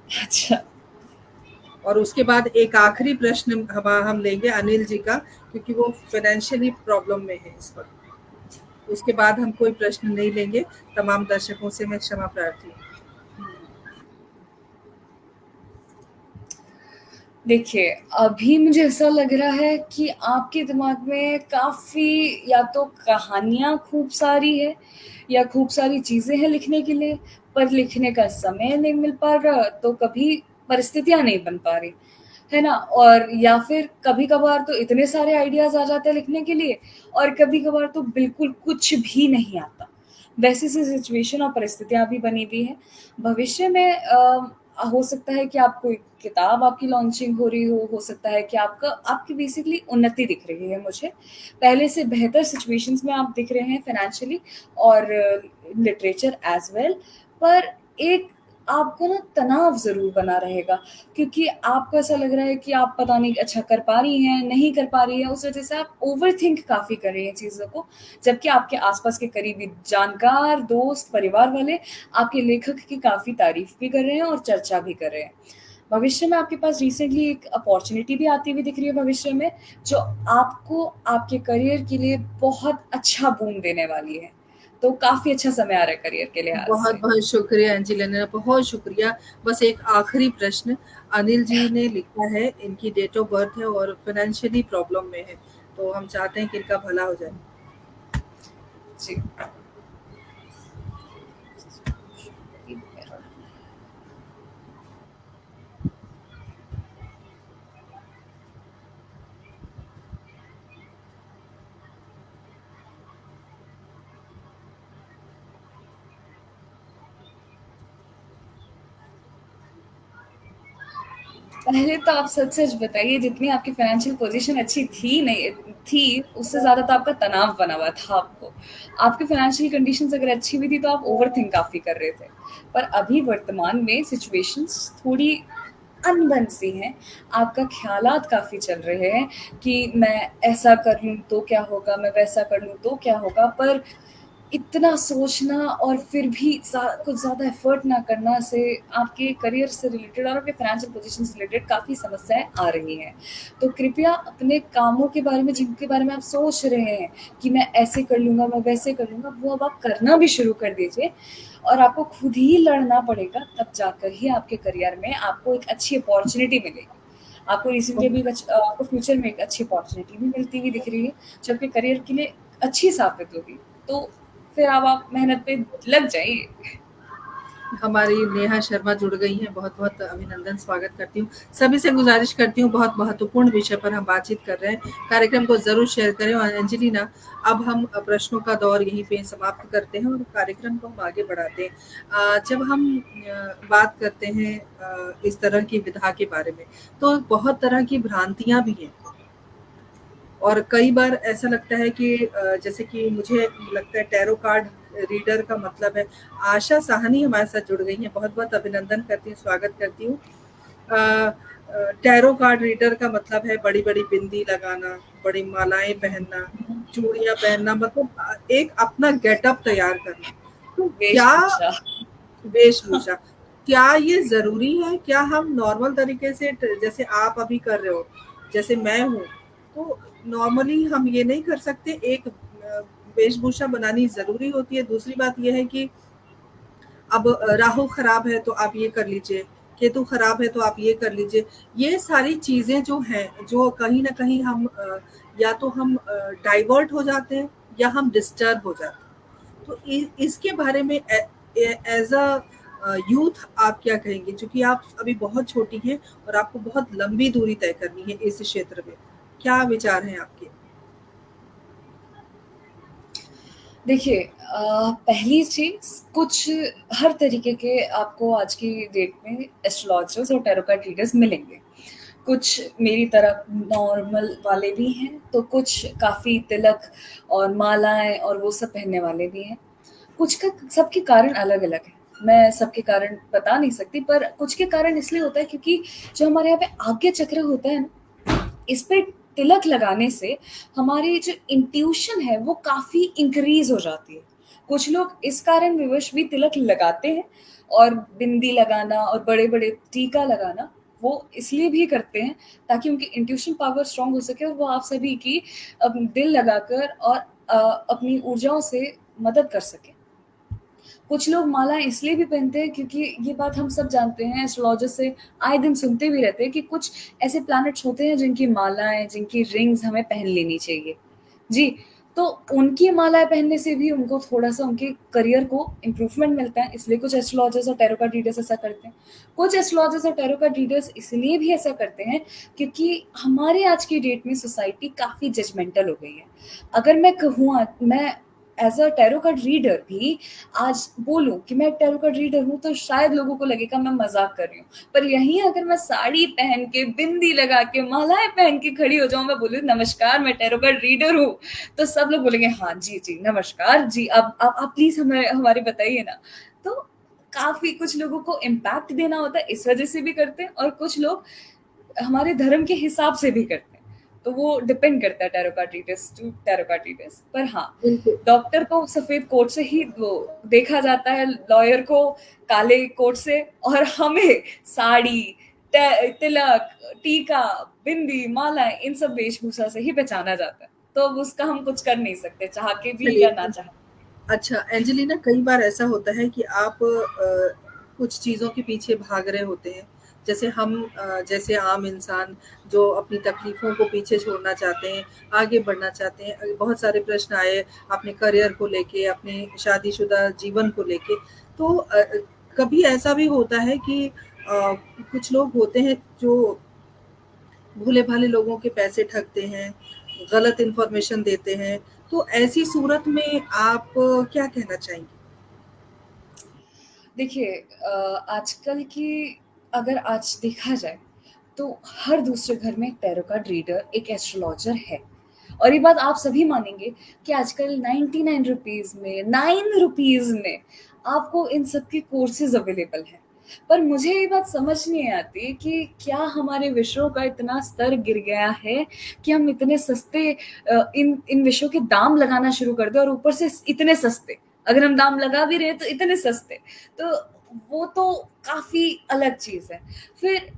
अच्छा। और उसके बाद एक आखिरी प्रश्न हम लेंगे अनिल जी का, क्योंकि वो फाइनेंशियली प्रॉब्लम में है इस वक़्त। उसके बाद हम कोई प्रश्न नहीं लेंगे, तमाम दर्शकों से मैं क्षमा प्रार्थी हूँ। देखिए, अभी मुझे ऐसा लग रहा है कि आपके दिमाग में काफ़ी या तो कहानियाँ खूब सारी है या खूब सारी चीज़ें हैं लिखने के लिए, पर लिखने का समय नहीं मिल पा रहा, तो कभी परिस्थितियाँ नहीं बन पा रही, है ना? और या फिर कभी-कभार तो इतने सारे आइडियाज़ आ जाते हैं लिखने के लिए और कभी-कभार तो बिल्कुल कुछ भी नहीं आता। वैसी सी सिचुएशन और परिस्थितियाँ भी बनी हुई हैं। भविष्य में हो सकता है कि आप कोई किताब आपकी लॉन्चिंग हो सकता है कि आपकी बेसिकली उन्नति दिख रही है मुझे। पहले से बेहतर सिचुएशंस में आप दिख रहे हैं फाइनेंशियली और लिटरेचर एज़ वेल, पर एक आपको ना तनाव ज़रूर बना रहेगा क्योंकि आपको ऐसा लग रहा है कि आप पता नहीं अच्छा कर पा रही हैं, नहीं कर पा रही हैं, उस वज़ह से आप ओवरथिंक काफ़ी कर रही हैं चीज़ों को, जबकि आपके आस-पास के करीबी जानकार, दोस्त, परिवार वाले आपके लेखक की काफ़ी तारीफ़ भी कर रहे हैं और चर्चा भी कर रहे हैं। भविष्य में आपके पास रिसेंटली एक अपॉर्च्युनिटी भी आती हुई दिख रही है भविष्य में, जो आपको आपके करियर के लिए बहुत अच्छा बूम देने वाली है। तो काफ़ी अच्छा समय आ रहा है करियर के लिहाज़ से। बहुत-बहुत शुक्रिया एंजेलिना, बहुत शुक्रिया। बस एक आखिरी प्रश्न, अनिल जी ने लिखा है, इनकी डेट ऑफ बर्थ है और फाइनेंशियली प्रॉब्लम में है, तो हम चाहते हैं कि इनका भला हो जाए। जी। पहले तो आप सच-सच बताइए जितनी आपकी फाइनेंशियल पोज़ीशन अच्छी थी, उससे ज़्यादा तो आपका तनाव बना हुआ था आपको। आपकी फाइनेंशियल कंडीशंस अगर अच्छी भी थी तो आप ओवरथिंक काफ़ी कर रहे थे। पर अभी वर्तमान में सिचुएशंस थोड़ी अनबन सी हैं, आपका ख़्यालात काफ़ी चल रहे हैं कि मैं ऐसा कर लूँ तो क्या होगा, मैं वैसा कर लूँ तो क्या होगा, पर इतना सोचना और फिर भी कुछ ज़्यादा एफर्ट ना करना से आपके करियर से रिलेटेड और आपके फाइनेंशियल पोजीशन से रिलेटेड काफ़ी समस्याएं आ रही हैं। तो कृपया अपने कामों के बारे में जिनके बारे में आप सोच रहे हैं कि मैं ऐसे कर लूँगा, मैं वैसे कर लूँगा, वो अब आप करना भी शुरू कर दीजिए और आपको खुद ही लड़ना पड़ेगा, तब जाकर ही आपके करियर में आपको एक अच्छी अपॉर्चुनिटी मिलेगी। आपको रिसेंटली भी आपको फ्यूचर में एक अच्छी अपॉर्चुनिटी भी मिलती हुई दिख रही है, जो आपके करियर के लिए अच्छी साबित होगी। तो फिर अब आप मेहनत पे लग जाइए। हमारी नेहा शर्मा जुड़ गई हैं, बहुत-बहुत अभिनंदन, स्वागत करती हूँ। सभी से गुज़ारिश करती हूँ, बहुत महत्वपूर्ण विषय पर हम बातचीत कर रहे हैं। कार्यक्रम को ज़रूर शेयर करें और एंजेलिना, अब हम प्रश्नों का दौर यहीं पे समाप्त करते हैं और कार्यक्रम को हम आगे बढ़ाते हैं। जब हम बात करते हैं इस तरह की विधा के बारे में, तो बहुत तरह की भ्रांतियाँ भी हैं। और कई बार ऐसा लगता है कि जैसे कि मुझे लगता है टैरो कार्ड रीडर का मतलब है। आशा साहनी हमारे साथ जुड़ गई हैं, बहुत-बहुत अभिनंदन करती हूँ, स्वागत करती हूँ। टैरो कार्ड रीडर का मतलब है बड़ी-बड़ी बिंदी लगाना, बड़ी मालाएं पहनना, चूड़ियां पहनना, मतलब एक अपना गेटअप तैयार करना। तो क्या वेशभूषा। वेशभूषा, क्या ये ज़रूरी है? क्या हम नॉर्मल तरीके से जैसे आप अभी कर रहे हो, जैसे मैं हूँ, तो नॉर्मली हम ये नहीं कर सकते? एक वेशभूषा बनानी ज़रूरी होती है। दूसरी बात ये है कि अब राहु खराब है तो आप ये कर लीजिए, केतु खराब है तो आप ये कर लीजिए। ये सारी चीज़ें जो हैं, जो कहीं न कहीं हम या तो हम डाइवर्ट हो जाते हैं या हम डिस्टर्ब हो जाते हैं। तो इसके बारे में एज अ यूथ आप क्या कहेंगे? क्योंकि आप अभी बहुत छोटी हैं और आपको बहुत लंबी दूरी तय करनी है इस क्षेत्र में। क्या विचार हैं आपके? देखिए, पहली चीज़, कुछ हर तरीके के आपको आज की डेट में एस्ट्रोलॉजर्स और टैरो कार्ड रीडर्स मिलेंगे। कुछ मेरी तरह नॉर्मल वाले भी हैं, तो कुछ काफ़ी तिलक और मालाएँ और वो सब पहनने वाले भी हैं। कुछ का सबके कारण अलग-अलग है। मैं सबके कारण बता नहीं सकती, पर कुछ के कारण इसलिए होता है क्योंकि जो हमारे यहाँ पे आज्ञा चक्र होता है ना, इस पे तिलक लगाने से हमारी जो इंट्यूशन है वो काफ़ी इंक्रीज़ हो जाती है। कुछ लोग इस कारण विवश भी तिलक लगाते हैं, और बिंदी लगाना और बड़े-बड़े टीका लगाना वो इसलिए भी करते हैं ताकि उनकी इंट्यूशन पावर स्ट्रॉन्ग हो सके और वो आप सभी की दिल लगाकर और अपनी ऊर्जाओं से मदद कर सकें। कुछ लोग मालाएँ इसलिए भी पहनते हैं क्योंकि ये बात हम सब जानते हैं, एस्ट्रोलॉजर से आए दिन सुनते भी रहते हैं कि कुछ ऐसे प्लैनेट्स होते हैं जिनकी मालाएँ, जिनकी रिंग्स हमें पहन लेनी चाहिए। जी, तो उनकी मालाएँ पहनने से भी उनको थोड़ा-सा उनके करियर को इम्प्रूवमेंट मिलता है, इसलिए कुछ एस्ट्रोलॉजर्स और टैरो कार्ड रीडर्स ऐसा करते हैं। कुछ एस्ट्रोलॉजर्स और टैरो कार्ड रीडर्स इसलिए भी ऐसा करते हैं क्योंकि हमारे आज की डेट में सोसाइटी काफ़ी जजमेंटल हो गई है। अगर मैं कहूँ मैं as a tarot card reader भी आज बोलूँ कि मैं एक टैरो कार्ड रीडर हूँ, तो शायद लोगों को लगेगा मैं मज़ाक कर रही हूँ। पर यहीं अगर मैं साड़ी पहन के, बिंदी लगा के, मालाएँ पहन के खड़ी हो जाऊँ, मैं बोलूँ नमस्कार मैं टैरो कार्ड रीडर हूँ, तो सब लोग बोलेंगे हाँ जी, जी, नमस्कार जी, अब आप प्लीज़ हमारे बताइए ना। तो काफ़ी कुछ लोगों को इम्पैक्ट देना होता है, इस वज़ह से भी करते हैं, और कुछ लोग हमारे धर्म के हिसाब से भी करते हैं। तो वो डिपेंड करता है tarot card readers to tarot card readers. पर हाँ, बिल्कुल। डॉक्टर को सफ़ेद कोट से ही वो देखा जाता है, लॉयर को काले कोट से, और हमें साड़ी, तिलक, टीका, बिंदी, मालाएँ, इन सब वेशभूषा से ही पहचाना जाता है। तो अब उसका हम कुछ कर नहीं सकते, चाह के भी या ना चलिए, चाह। अच्छा एंजेलिना, कई बार ऐसा होता है कि आप कुछ चीज़ों के पीछे भाग रहे होते हैं। जैसे हम जैसे आम इंसान जो अपनी तकलीफ़ों को पीछे छोड़ना चाहते हैं, आगे बढ़ना चाहते हैं। बहुत सारे प्रश्न आए अपने करियर को लेके, अपने शादीशुदा जीवन को लेके। तो कभी ऐसा भी होता है कि कुछ लोग होते हैं जो भोले-भाले लोगों के पैसे ठगते हैं, गलत इन्फॉर्मेशन देते हैं। तो ऐसी सूरत में आप क्या कहना चाहेंगी? देखिए, आजकल की अगर आज देखा जाए तो हर दूसरे घर में एक टैरो कार्ड रीडर, एक एस्ट्रोलॉजर है। और ये बात आप सभी मानेंगे कि आजकल 99 रुपीज़ में, 9 रुपीज़ में आपको इन सब के कोर्सेज़ अवेलेबल हैं। पर मुझे ये बात समझ नहीं आती कि क्या हमारे विषयों का इतना स्तर गिर गया है कि हम इतने सस्ते इन इन विषयों के दाम लगाना शुरू कर दें, और ऊपर से इतने सस्ते। अगर हम दाम लगा भी रहे हैं तो इतने सस्ते। तो वो तो काफ़ी अलग चीज़ है। फिर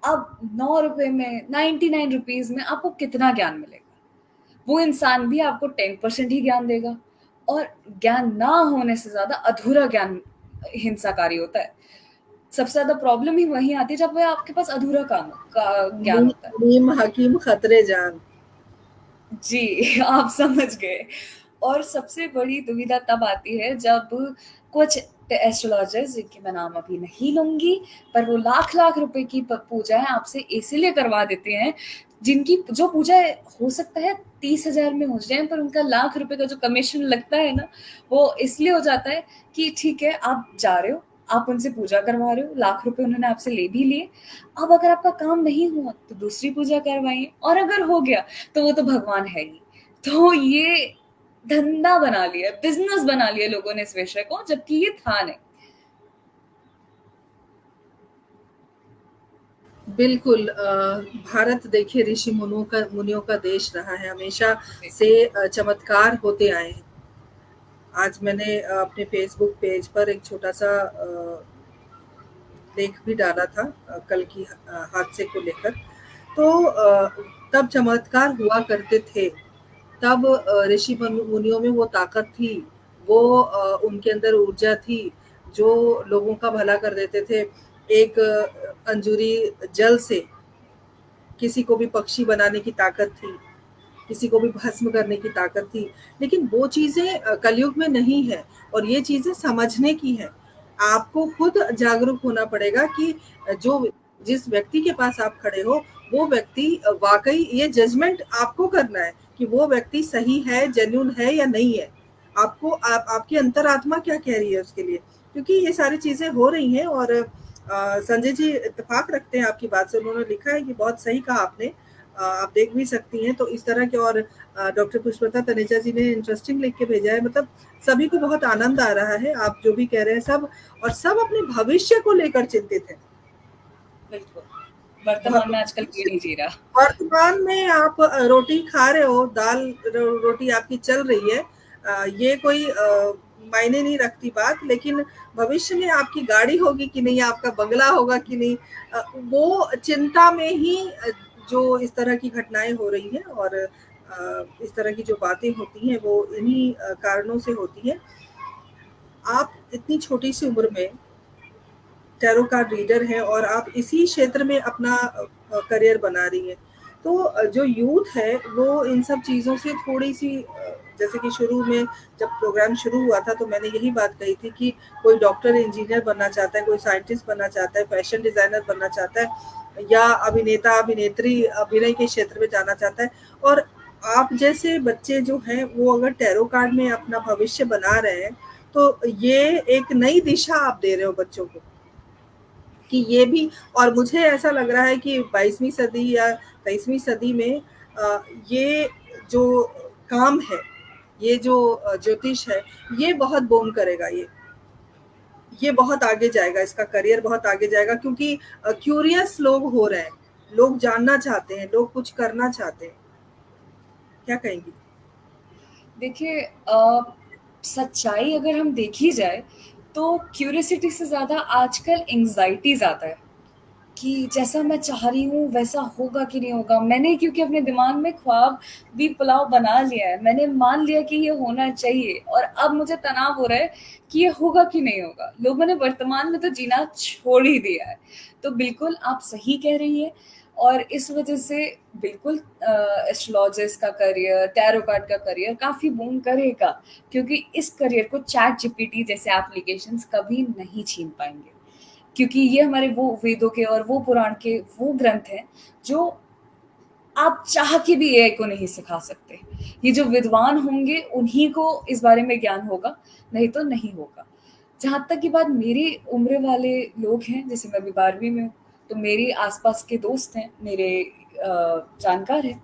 अब 9 रुपए में, 99 रुपीज़ में आपको कितना ज्ञान मिलेगा? वो इंसान भी आपको 10% ही ज्ञान देगा, और ज्ञान ना होने से ज़्यादा अधूरा ज्ञान हिंसाकारी होता है। सबसे ज़्यादा प्रॉब्लम ही वहीं आती है जब वह आपके पास अधूरा काम का ज्ञान होता है। नीम हकीम खतरे जान। जी, आप समझ गए। और सबसे बड़ी दुविधा तब आती है जब कुछ एस्ट्रोलॉजर्स, जिनके मैं नाम अभी नहीं लूँगी, पर वो लाख-लाख रुपए की पूजाएँ आपसे इसीलिए करवा देते हैं, जिनकी जो पूजा हो सकता है 30,000 में हो जाए, पर उनका लाख रुपए का जो कमीशन लगता है ना, वो इसलिए हो जाता है कि ठीक है, आप जा रहे हो, आप उनसे पूजा करवा रहे हो, लाख रुपए उन्होंने आपसे ले भी लिए। अब अगर आपका काम नहीं हुआ, तो दूसरी पूजा करवाइए, और अगर हो गया, तो वो तो भगवान है ही। तो ये धंधा बना लिया, बिज़नेस बना लिया लोगों ने इस विषय को, जबकि ये था नहीं। बिल्कुल भारत देखिए ऋषि मुनियों का देश रहा है हमेशा जी, से। चमत्कार होते आए हैं। आज मैंने अपने फ़ेसबुक पेज पर एक छोटा-सा लेख भी डाला था कल की हादसे को लेकर। तो तब चमत्कार हुआ करते थे। तब ऋषि मुनियों में वो ताकत थी, वो उनके अंदर ऊर्जा थी, जो लोगों का भला कर देते थे। एक अंजूरी जल से किसी को भी पक्षी बनाने की ताकत थी, किसी को भी भस्म करने की ताकत थी। लेकिन वो चीज़ें कलयुग में नहीं है और ये चीज़ें समझने की हैं। आपको खुद जागरूक होना पड़ेगा कि जो जिस व्यक्ति के पास आप खड़े हो, वो व्यक्ति वाक़ई ये जजमेंट आपको करना है कि वो व्यक्ति सही है, जेन्युइन है या नहीं है। आपको आपकी अंतरात्मा क्या कह रही है उसके लिए। क्योंकि ये सारी चीज़ें हो रही हैं और संजय जी इत्तेफ़ाक रखते हैं आपकी बात से। उन्होंने लिखा है कि बहुत सही कहा आपने। आप देख भी सकती हैं तो इस तरह के और डॉक्टर पुष्पलता तनेजा जी ने इंटरेस्टिंग लिख के भेजा है। मतलब सभी को बहुत आनंद आ रहा है, आप जो भी कह रहे हैं सब। और सब अपने भविष्य को लेकर चिंतित हैं। बिल्कुल। वर्तमान में आजकल कोई भविष्य नहीं जी रहा। वर्तमान में आप रोटी खा रहे हो, दाल रोटी आपकी चल रही है। ये कोई मायने नहीं रखती बात, लेकिन भविष्य में आपकी गाड़ी होगी कि नहीं, आपका बंगला होगा कि नहीं, वो चिंता में ही जो इस तरह की घटनाएं हो रही हैं और इस तरह की जो बातें होती हैं वो इन्हीं कारणों से होती हैं। आप इतनी छोटी सी उम्र में टैरो कार्ड रीडर हैं और आप इसी क्षेत्र में अपना करियर बना रही हैं। तो जो यूथ है वो इन सब चीज़ों से थोड़ी-सी जैसे कि शुरू में जब प्रोग्राम शुरू हुआ था तो मैंने यही बात कही थी कि कोई डॉक्टर, इंजीनियर बनना चाहता है, कोई साइंटिस्ट बनना चाहता है, फैशन डिज़ाइनर बनना चाहता है या अभिनेता, अभिनेत्री अभिनय के क्षेत्र में जाना चाहता है। और आप जैसे बच्चे जो हैं वो अगर टैरो कार्ड में अपना भविष्य बना रहे हैं, तो ये एक नई दिशा आप दे रहे हो बच्चों को। कि ये भी और मुझे ऐसा लग रहा है कि 22वीं सदी या 23वीं सदी में ये जो काम है, ये जो ज्योतिष है, ये बहुत बूम करेगा ये। ये बहुत आगे जाएगा, इसका करियर बहुत आगे जाएगा क्योंकि क्यूरियस लोग हो रहे हैं। लोग जानना चाहते हैं, लोग कुछ करना चाहते हैं। क्या कहेंगी? देखिए सच्चाई अगर हम देखी जाए तो क्यूरियोसिटी से ज़्यादा आजकल एंग्ज़ायटी ज़्यादा है कि जैसा मैं चाह रही हूँ वैसा होगा कि नहीं होगा। मैंने क्योंकि अपने दिमाग में ख्वाब भी पुलाव बना लिया है, मैंने मान लिया कि ये होना चाहिए और अब मुझे तनाव हो रहा है कि ये होगा कि नहीं होगा। लोगों ने वर्तमान में तो जीना छोड़ ही दिया है। तो बिल्कुल आप सही कह रही हैं और इस वजह से बिल्कुल एस्ट्रोलॉजिस्ट का करियर, टैरो कार्ड का करियर काफ़ी बूम करेगा क्योंकि इस करियर को चैट जीपीटी जैसे एप्लीकेशंस कभी नहीं छीन पाएँगे। क्योंकि ये हमारे वो वेदों के और वो पुराण के वो ग्रंथ हैं जो आप चाह के भी एआई को नहीं सिखा सकते। ये जो विद्वान होंगे उन्हीं को इस बारे में ज्ञान होगा, नहीं तो नहीं होगा। जहाँ तक की बात मेरी उम्र वाले लोग हैं, जैसे मैं अभी 12वीं में हूँ, तो मेरे आस-पास के दोस्त हैं, मेरे जानकार हैं।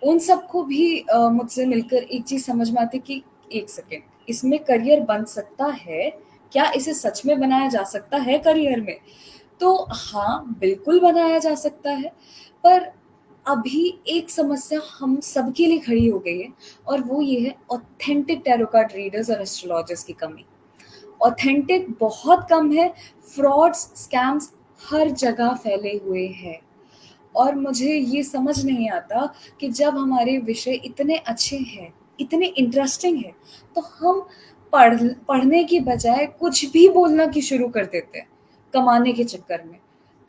उन सबको भी मुझसे मिलकर एक चीज़ समझ में आती है कि एक सेकंड, इसमें करियर बन सकता है? क्या इसे सच में बनाया जा सकता है करियर में? तो हाँ, बिल्कुल बनाया जा सकता है, पर अभी एक समस्या हम सबके लिए खड़ी हो गई है और वो ये है ऑथेंटिक टैरो कार्ड रीडर्स और एस्ट्रोलॉजर्स की कमी। ऑथेंटिक बहुत कम है, फ्रॉड्स, स्कैम्स हर जगह फैले हुए हैं। और मुझे ये समझ नहीं आता कि जब हमारे विषय इतने अच्छे हैं, इतने इंटरेस्टिंग हैं, तो हम पढ़ने की बजाय कुछ भी बोलना की शुरू कर देते हैं, कमाने के चक्कर में।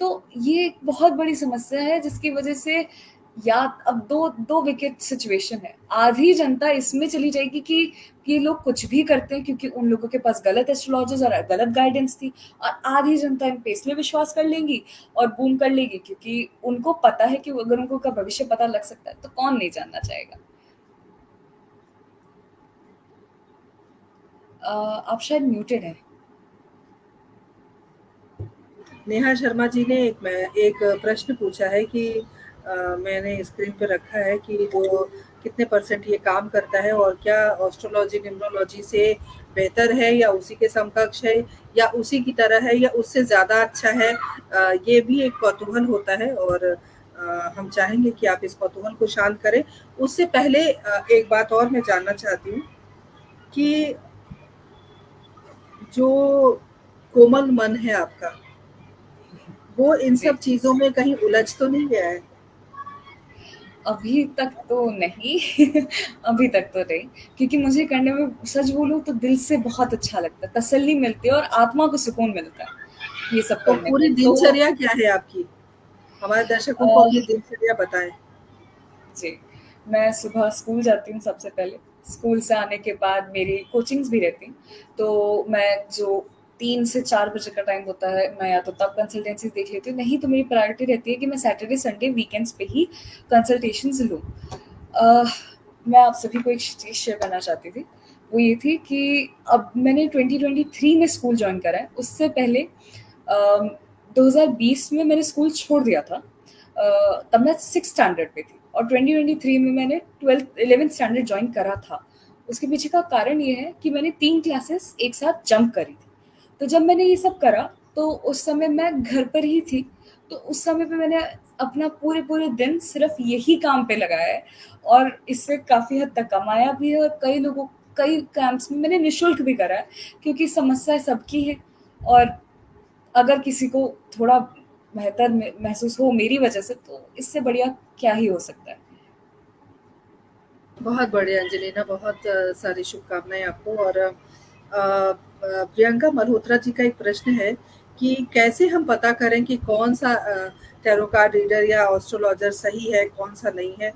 तो ये एक बहुत बड़ी समस्या है जिसकी वजह से या अब 2 विकेट सिचुएशन है। आधी जनता इसमें चली जाएगी कि ये लोग कुछ भी करते हैं क्योंकि उन लोगों के पास गलत एस्ट्रोलॉजर्स और गलत गाइडेंस थी और आधी जनता इन पे इसलिए विश्वास कर लेंगी और बूम कर लेगी क्योंकि उनको पता है कि अगर उनको का भविष्य पता लग सकता है तो कौन नहीं जानना चाहेगा। आप शायद म्यूटेड हैं। नेहा शर्मा जी ने एक प्रश्न पूछा है कि मैंने स्क्रीन पे रखा है कि जो कितने परसेंट ये काम करता है और क्या एस्ट्रोलॉजी न्यूमरोलॉजी से बेहतर है या उसी के समकक्ष है या उसी की तरह है या उससे ज़्यादा अच्छा है। ये भी एक कौतूहल होता है और हम चाहेंगे कि आप इस कौतूहल को शांत करें। उससे पहले एक बात और मैं जानना चाहती हूँ कि जो कोमल मन है आपका, वो इन जी। सब चीज़ों में कहीं उलझ तो नहीं गया है? अभी तक तो नहीं अभी तक तो नहीं, क्योंकि मुझे करने में सच बोलूँ तो दिल से बहुत अच्छा लगता है, तसल्ली मिलती है और आत्मा को सुकून मिलता है, ये सब तो करने पूरी में। तो दिनचर्या क्या है आपकी? हमारे दर्शकों को अपनी दिनचर्या बताएँ। जी, मैं सुबह स्कूल जाती हूँ सबसे पहले। स्कूल से आने के बाद मेरी कोचिंग्स भी रहती हैं, तो मैं जो 3 से 4 बजे का टाइम होता है, मैं या तो तब कंसल्टेंसीज़ देख लेती हूँ, नहीं तो मेरी प्रायोरिटी रहती है कि मैं सैटरडे, संडे, वीकेंड्स पे ही कंसल्टेशंस लूँ। मैं आप सभी को एक चीज़ शेयर करना चाहती थी, वो ये थी कि अब मैंने 2023 में स्कूल जॉइन करा है, उससे पहले 2020 में मैंने स्कूल छोड़ दिया था। तब मैं 6th स्टैंडर्ड पे थी और 2023 में मैंने 11th स्टैंडर्ड जॉइन करा था। उसके पीछे का कारण ये है कि मैंने 3 क्लासेस एक साथ जंप करी थी। तो जब मैंने ये सब करा, तो उस समय मैं घर पर ही थी, तो उस समय पे मैंने अपना पूरे-पूरे दिन सिर्फ़ यही काम पे लगाया है और इससे काफ़ी हद तक कमाया भी है और कई कैंप्स में मैंने निःशुल्क भी करा है, क्योंकि समस्या सबकी है और अगर किसी को थोड़ा बेहतर महसूस हो मेरी वजह से, तो इससे बढ़िया क्या ही हो सकता है। बहुत बढ़िया अंजलिना, बहुत सारी शुभकामनाएँ आपको और प्रियंका मल्होत्रा जी का एक प्रश्न है कि कैसे हम पता करें कि कौन-सा टैरो कार्ड रीडर या एस्ट्रोलॉजर सही है, कौन-सा नहीं है?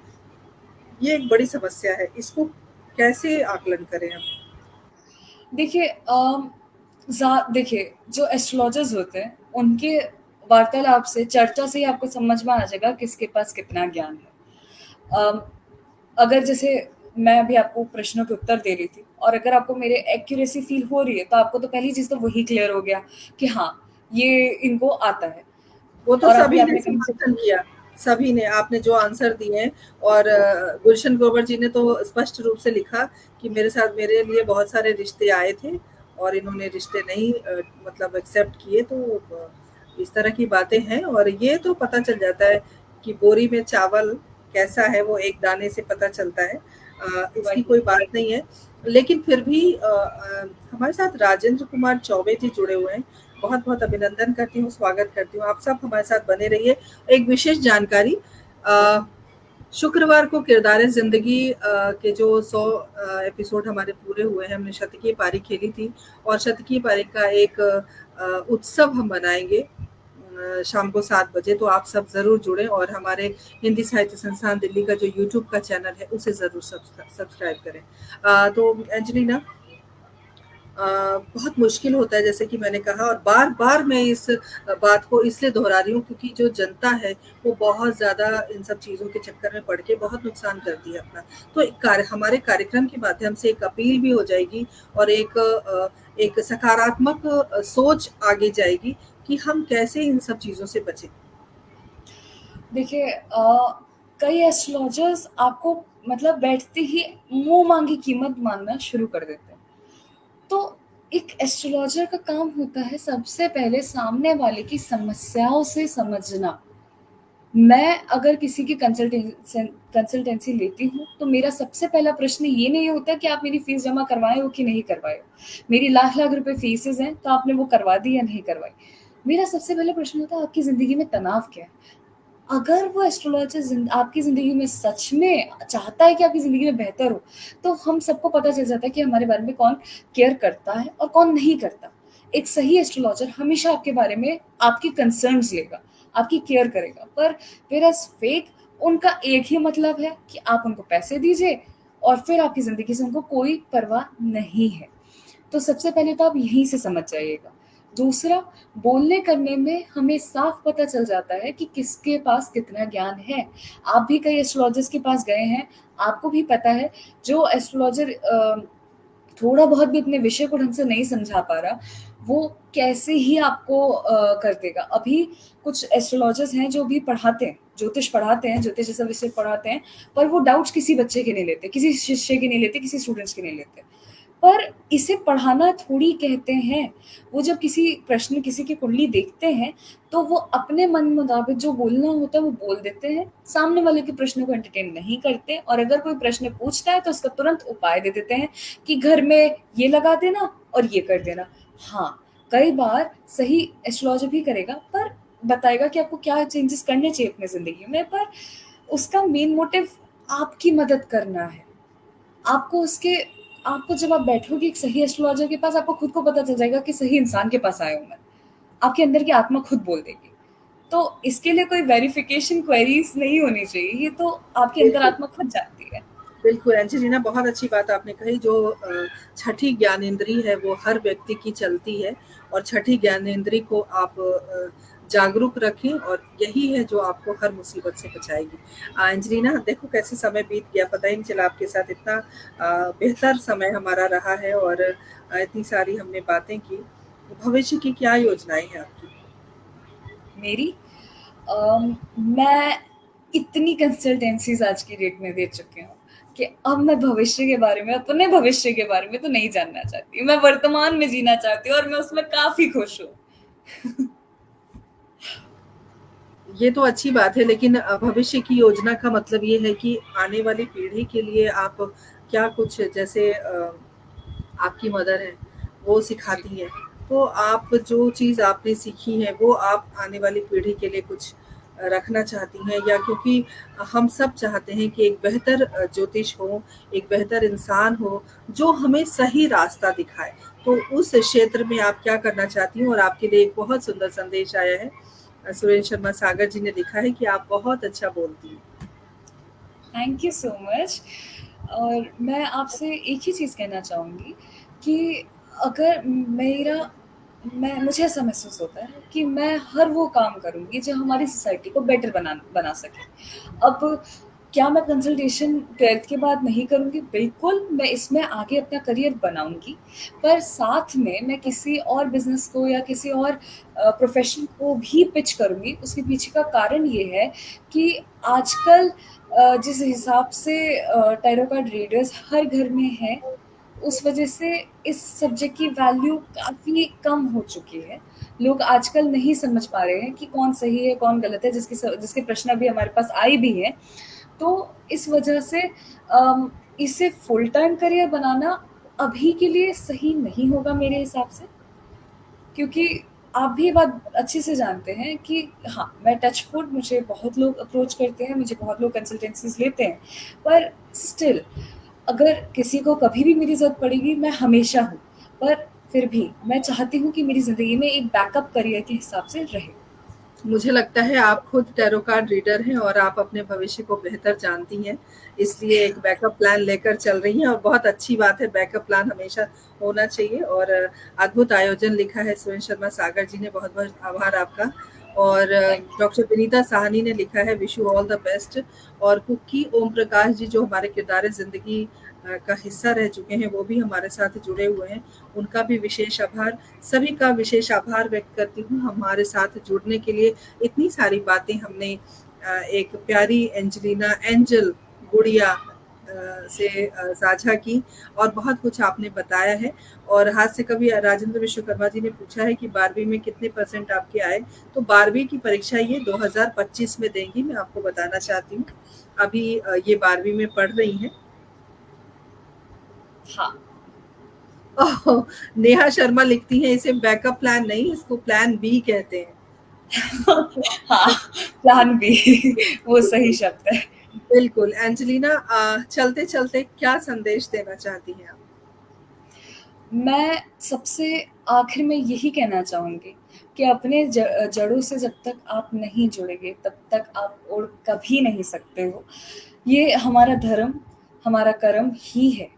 ये एक बड़ी समस्या है, इसको कैसे आकलन करें हम? देखिए देखिए, जो एस्ट्रोलॉजर्स होते हैं, उनके वार्तालाप से, चर्चा से ही आपको समझ में आ जाएगा किसके पास कितना ज्ञान है। अगर जैसे मैं अभी आपको प्रश्नों के उत्तर दे रही थी और अगर आपको मेरे एक्यूरेसी फ़ील हो रही है, तो आपको तो पहली चीज़ तो वही क्लियर हो गया कि हाँ, ये इनको आता है वो तो और अभी सभी ने आपने कहीं से समर्थन किया, सभी ने, आपने जो आंसर दिए हैं और गुलशन ग्रोवर जी ने तो स्पष्ट रूप से लिखा कि मेरे लिए बहुत सारे रिश्ते आए थे और इन्होंने रिश्ते नहीं मतलब एक्सेप्ट किए, तो इस तरह की बातें हैं और ये तो पता चल जाता है कि बोरी में चावल कैसा है वो एक दाने से पता चलता है। इसकी वही कोई बात नहीं है, लेकिन फिर भी हमारे साथ राजेंद्र कुमार चौबे जी जुड़े हुए हैं। बहुत-बहुत अभिनंदन करती हूँ, स्वागत करती हूँ। आप सब हमारे साथ बने रहिए। एक विशेष जानकारी शुक्रवार को किरदार ज़िंदगी के जो 100 एपिसोड हमारे पूरे हुए हैं, हमने शतकीय पारी खेली थी और शतकीय पारी का एक उत्सव हम मनाएँगे शाम को 7 बजे, तो आप सब ज़रूर जुड़ें और हमारे हिंदी साहित्य संस्थान दिल्ली का जो यूट्यूब का चैनल है, उसे ज़रूर सब्सक्राइब करें। तो एंजेलिना, बहुत मुश्किल होता है जैसे कि मैंने कहा और बार-बार मैं इस बात को इसलिए दोहरा रही हूँ क्योंकि जो जनता है वो बहुत ज़्यादा इन सब चीज़ों के चक्कर में पड़ के बहुत नुकसान करती है अपना। तो हमारे कार्यक्रम के माध्यम से एक अपील भी हो जाएगी और एक सकारात्मक सोच आगे जाएगी कि हम कैसे इन सब चीज़ों से बचें। देखिए कई एस्ट्रोलॉजर्स आपको मतलब बैठते ही मुँह मांगी कीमत मांगना शुरू कर देते हैं। तो एक एस्ट्रोलॉजर का काम होता है सबसे पहले सामने वाले की समस्याओं से समझना। मैं अगर किसी की कंसल्टेंसी लेती हूँ, तो मेरा सबसे पहला प्रश्न ये नहीं होता कि आप मेरी फ़ीस जमा करवाए हो कि नहीं करवाए हो। मेरी लाख-लाख रुपए फ़ीसेज़ हैं, तो आपने वो करवा दी या नहीं करवाई। मेरा सबसे पहला प्रश्न होता है आपकी ज़िंदगी में तनाव क्या है? अगर वो एस्ट्रोलॉजर आपकी ज़िंदगी में सच में चाहता है कि आपकी ज़िंदगी में बेहतर हो, तो हम सबको पता चल जाता है कि हमारे बारे में कौन केयर करता है और कौन नहीं करता। एक सही एस्ट्रोलॉजर हमेशा आपके बारे में आपकी कंसर्न्स लेगा, आपकी केयर करेगा। पर व्हेयरएज़ फेक उनका एक ही मतलब है कि आप उनको पैसे दीजिए और फिर आपकी ज़िंदगी से उनको कोई परवाह नहीं है। तो सबसे पहले तो आप यहीं से समझ जाइएगा। दूसरा, बोलने करने में हमें साफ पता चल जाता है कि किसके पास कितना ज्ञान है। आप भी कई एस्ट्रोलॉजर्स के पास गए हैं, आपको भी पता है जो एस्ट्रोलॉजर थोड़ा बहुत भी अपने विषय को ढंग से नहीं समझा पा रहा, वो कैसे ही आपको कर देगा। अभी कुछ एस्ट्रोलॉजर्स हैं जो भी पढ़ाते हैं, ज्योतिष जैसा विषय पढ़ाते हैं, पर वो डाउट्स किसी बच्चे के नहीं लेते, किसी शिष्य के नहीं लेते, किसी स्टूडेंट्स के नहीं लेते। पर इसे पढ़ाना थोड़ी कहते हैं। वो जब किसी प्रश्न किसी की कुंडली देखते हैं, तो वो अपने मन मुताबिक जो बोलना होता है वो बोल देते हैं, सामने वाले के प्रश्न को एंटरटेन नहीं करते, और अगर कोई प्रश्न पूछता है तो उसका तुरंत उपाय दे देते हैं कि घर में ये लगा देना और ये कर देना। हाँ, कई बार सही एस्ट्रोलॉजर भी करेगा, पर बताएगा कि आपको क्या चेंजेस करने चाहिए अपनी ज़िंदगी में, पर उसका मेन मोटिव आपकी मदद करना है। आपको उसके आपको जब आप बैठोगे एक सही एस्ट्रोलॉजर के पास, आपको खुद को पता चल जाएगा कि सही इंसान के पास आया हूँ मैं। आपके अंदर की आत्मा खुद बोल देगी। तो इसके लिए कोई वेरिफिकेशन क्वेरीज नहीं होनी चाहिए, ये तो आपकी बिल्कुल, अंतरात्मा खुद जानती है। बिल्कुल एंजेलिना, बहुत अच्छी बात आपने कही। जो छठी ज्ञानेंद्री है वो हर व्यक्ति की चलती है, और छठी ज्ञानेंद्री को आप जागरूक रखें, और यही है जो आपको हर मुसीबत से बचाएगी। एंजेलिना, देखो कैसे समय बीत गया, पता ही नहीं चला। आपके साथ इतना बेहतर समय हमारा रहा है, और इतनी सारी हमने बातें की। भविष्य की क्या योजनाएं हैं आपकी? मेरी मैं इतनी कंसल्टेंसीज आज की डेट में दे चुकी हूँ कि अब मैं भविष्य के बारे में, अपने भविष्य के बारे में तो नहीं जानना चाहती। मैं वर्तमान में जीना चाहती हूँ और मैं उसमें काफी खुश हूँ। ये तो अच्छी बात है, लेकिन भविष्य की योजना का मतलब ये है कि आने वाली पीढ़ी के लिए आप क्या कुछ, जैसे आपकी मदर हैं, वो जी। सिखाती हैं, तो आप जो चीज़ आपने सीखी है वो आप आने वाली पीढ़ी के लिए कुछ रखना चाहती हैं? या क्योंकि हम सब चाहते हैं कि एक बेहतर ज्योतिष हो, एक बेहतर इंसान हो, जो हमें सही रास्ता दिखाए। तो उस क्षेत्र में आप क्या करना चाहती हैं? और आपके लिए एक बहुत सुंदर संदेश आया है। सुरेंद्र शर्मा सागर जी ने लिखा है कि आप बहुत अच्छा बोलती हैं। Thank you so much. और मैं आपसे एक ही चीज़ कहना चाहूँगी कि अगर मैं मुझे ऐसा महसूस होता है कि मैं हर वो काम करूँगी जो हमारी सोसाइटी को बेटर बना सके। अब क्या मैं कंसल्टेशन 12th के बाद नहीं करूँगी? बिल्कुल, मैं इसमें आगे अपना करियर बनाऊँगी, पर साथ में मैं किसी और बिज़नेस को या किसी और प्रोफ़ेशन को भी पिच करूँगी। उसके पीछे का कारण ये है कि आजकल जिस हिसाब से टैरो कार्ड रीडर्स हर घर में हैं, उस वजह से इस सब्जेक्ट की वैल्यू काफ़ी कम हो चुकी है। लोग आजकल नहीं समझ पा रहे हैं कि कौन सही है, कौन गलत है, जिसके प्रश्न अभी हमारे पास आए भी हैं। तो इस वजह से इसे फुल टाइम करियर बनाना अभी के लिए सही नहीं होगा मेरे हिसाब से, क्योंकि आप भी ये बात अच्छे से जानते हैं कि हाँ, मैं टच वुड, मुझे बहुत लोग अप्रोच करते हैं, मुझे बहुत लोग कंसल्टेंसीज़ लेते हैं, पर स्टिल अगर किसी को कभी भी मेरी ज़रूरत पड़ेगी, मैं हमेशा हूँ। पर फिर भी मैं चाहती हूँ कि मेरी ज़िंदगी में एक बैकअप करियर के हिसाब से रहे। मुझे लगता है आप खुद टैरो कार्ड रीडर हैं, और आप अपने भविष्य को बेहतर जानती हैं, इसलिए एक बैकअप प्लान लेकर चल रही हैं, और बहुत अच्छी बात है, बैकअप प्लान हमेशा होना चाहिए। और अद्भुत आयोजन लिखा है सुरेंद्र शर्मा सागर जी ने, बहुत बहुत आभार आपका। और thank you. Doctor Vinita Sahni ने लिखा है wish you all the best. और कुकी ओम प्रकाश जी, जो हमारे किरदार जिंदगी का हिस्सा रह चुके हैं, वो भी हमारे साथ जुड़े हुए हैं, उनका भी विशेष आभार। सभी का विशेष आभार व्यक्त करती हूँ हमारे साथ जुड़ने के लिए। इतनी सारी बातें हमने एक प्यारी एंजेलिना एंजल गुड़िया से साझा की, और बहुत कुछ आपने बताया है। और हाथ से कभी राजेंद्र विश्वकर्मा जी ने पूछा है कि 12वीं में कितने परसेंट आपके आए, तो 12वीं की परीक्षा ये 2025 में देंगी, मैं आपको बताना चाहती हूँ। अभी ये 12वीं में पढ़ रही हैं। हाँ। ओह, नेहा शर्मा लिखती हैं इसे बैकअप प्लान नहीं, इसको प्लान बी कहते हैं। हाँ, प्लान बी वो सही बिल्कुल, शब्द है। बिल्कुल। एंजेलिना, चलते-चलते क्या संदेश देना चाहती हैं आप? मैं सबसे आखिर में यही कहना चाहूँगी कि अपने जड़ों से जब तक आप नहीं जुड़ेंगे, तब तक आप उड़ कभी नहीं सकते हो। ये हमारा धर्म, हमारा कर्म ही है।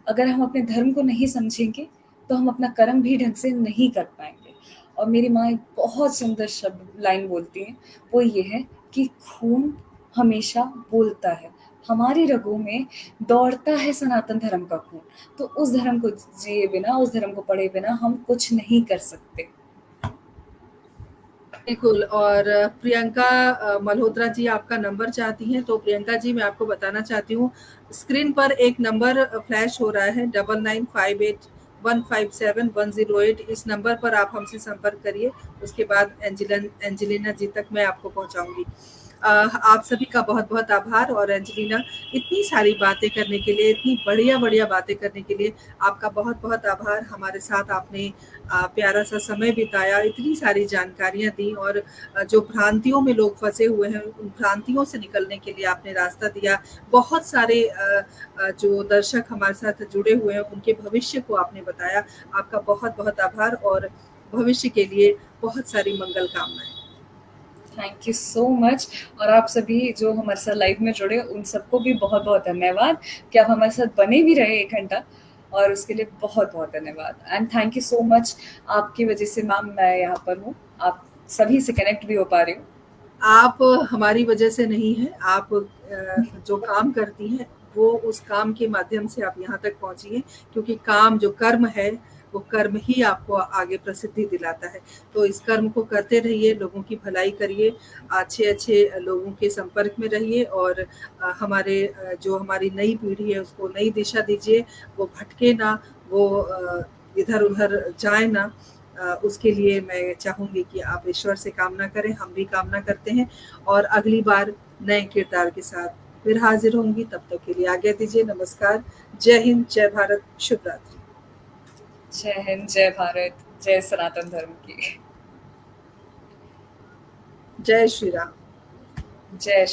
अगर हम अपने धर्म को नहीं समझेंगे, तो हम अपना कर्म भी ढंग से नहीं कर पाएँगे। और मेरी माँ एक बहुत सुंदर शब्द लाइन बोलती हैं, वो ये है कि खून हमेशा बोलता है, हमारी रगों में दौड़ता है सनातन धर्म का खून। तो उस धर्म को जिए बिना, उस धर्म को पढ़े बिना हम कुछ नहीं कर सकते। बिल्कुल। और प्रियंका मल्होत्रा जी आपका नंबर चाहती हैं, तो प्रियंका जी मैं आपको बताना चाहती हूँ, स्क्रीन पर एक नंबर फ्लैश हो रहा है 9958157108। इस नंबर पर आप हमसे संपर्क करिए, उसके बाद एंजेलिना जी तक मैं आपको पहुंचाऊंगी। आप सभी का बहुत बहुत आभार। और एंजेलिना, इतनी सारी बातें करने के लिए, इतनी बढ़िया बढ़िया बातें करने के लिए आपका बहुत बहुत आभार। हमारे साथ आपने प्यारा सा समय बिताया, इतनी सारी जानकारियां दी, और जो भ्रांतियों में लोग फंसे हुए हैं उन भ्रांतियों से निकलने के लिए आपने रास्ता दिया। बहुत सारे जो दर्शक हमारे साथ जुड़े हुए हैं उनके भविष्य को आपने बताया। आपका बहुत बहुत आभार, और भविष्य के लिए बहुत सारी मंगल कामनाएं। Thank you so much. और आप सभी जो हमारे साथ लाइव में जुड़े, उन सबको भी बहुत-बहुत धन्यवाद कि आप हमारे साथ बने भी रहे 1 घंटा, और उसके लिए बहुत-बहुत धन्यवाद। And thank you so much, आपकी वजह से मैम मैं यहाँ पर हूँ। आप सभी से कनेक्ट भी हो पा रही हूँ। आप हमारी वजह से नहीं हैं, आप जो काम करती हैं वो उस काम के माध्यम से आप यहाँ तक पहुँची हैं, क्योंकि काम जो कर्म है वो कर्म ही आपको आगे प्रसिद्धि दिलाता है। तो इस कर्म को करते रहिए, लोगों की भलाई करिए, अच्छे-अच्छे लोगों के संपर्क में रहिए, और हमारे जो हमारी नई पीढ़ी है उसको नई दिशा दीजिए, वो भटके ना, वो इधर-उधर जाए ना। उसके लिए मैं चाहूँगी कि आप ईश्वर से कामना करें, हम भी कामना करते हैं, और अगली बार नए किरदार के साथ फिर हाज़िर होंगी। तब तक के लिए आज्ञा दीजिए। नमस्कार। जय हिंद, जय भारत, शुभ रात्रि। जय हिंद, जय भारत, जय सनातन धर्म की। जय श्री राम। जय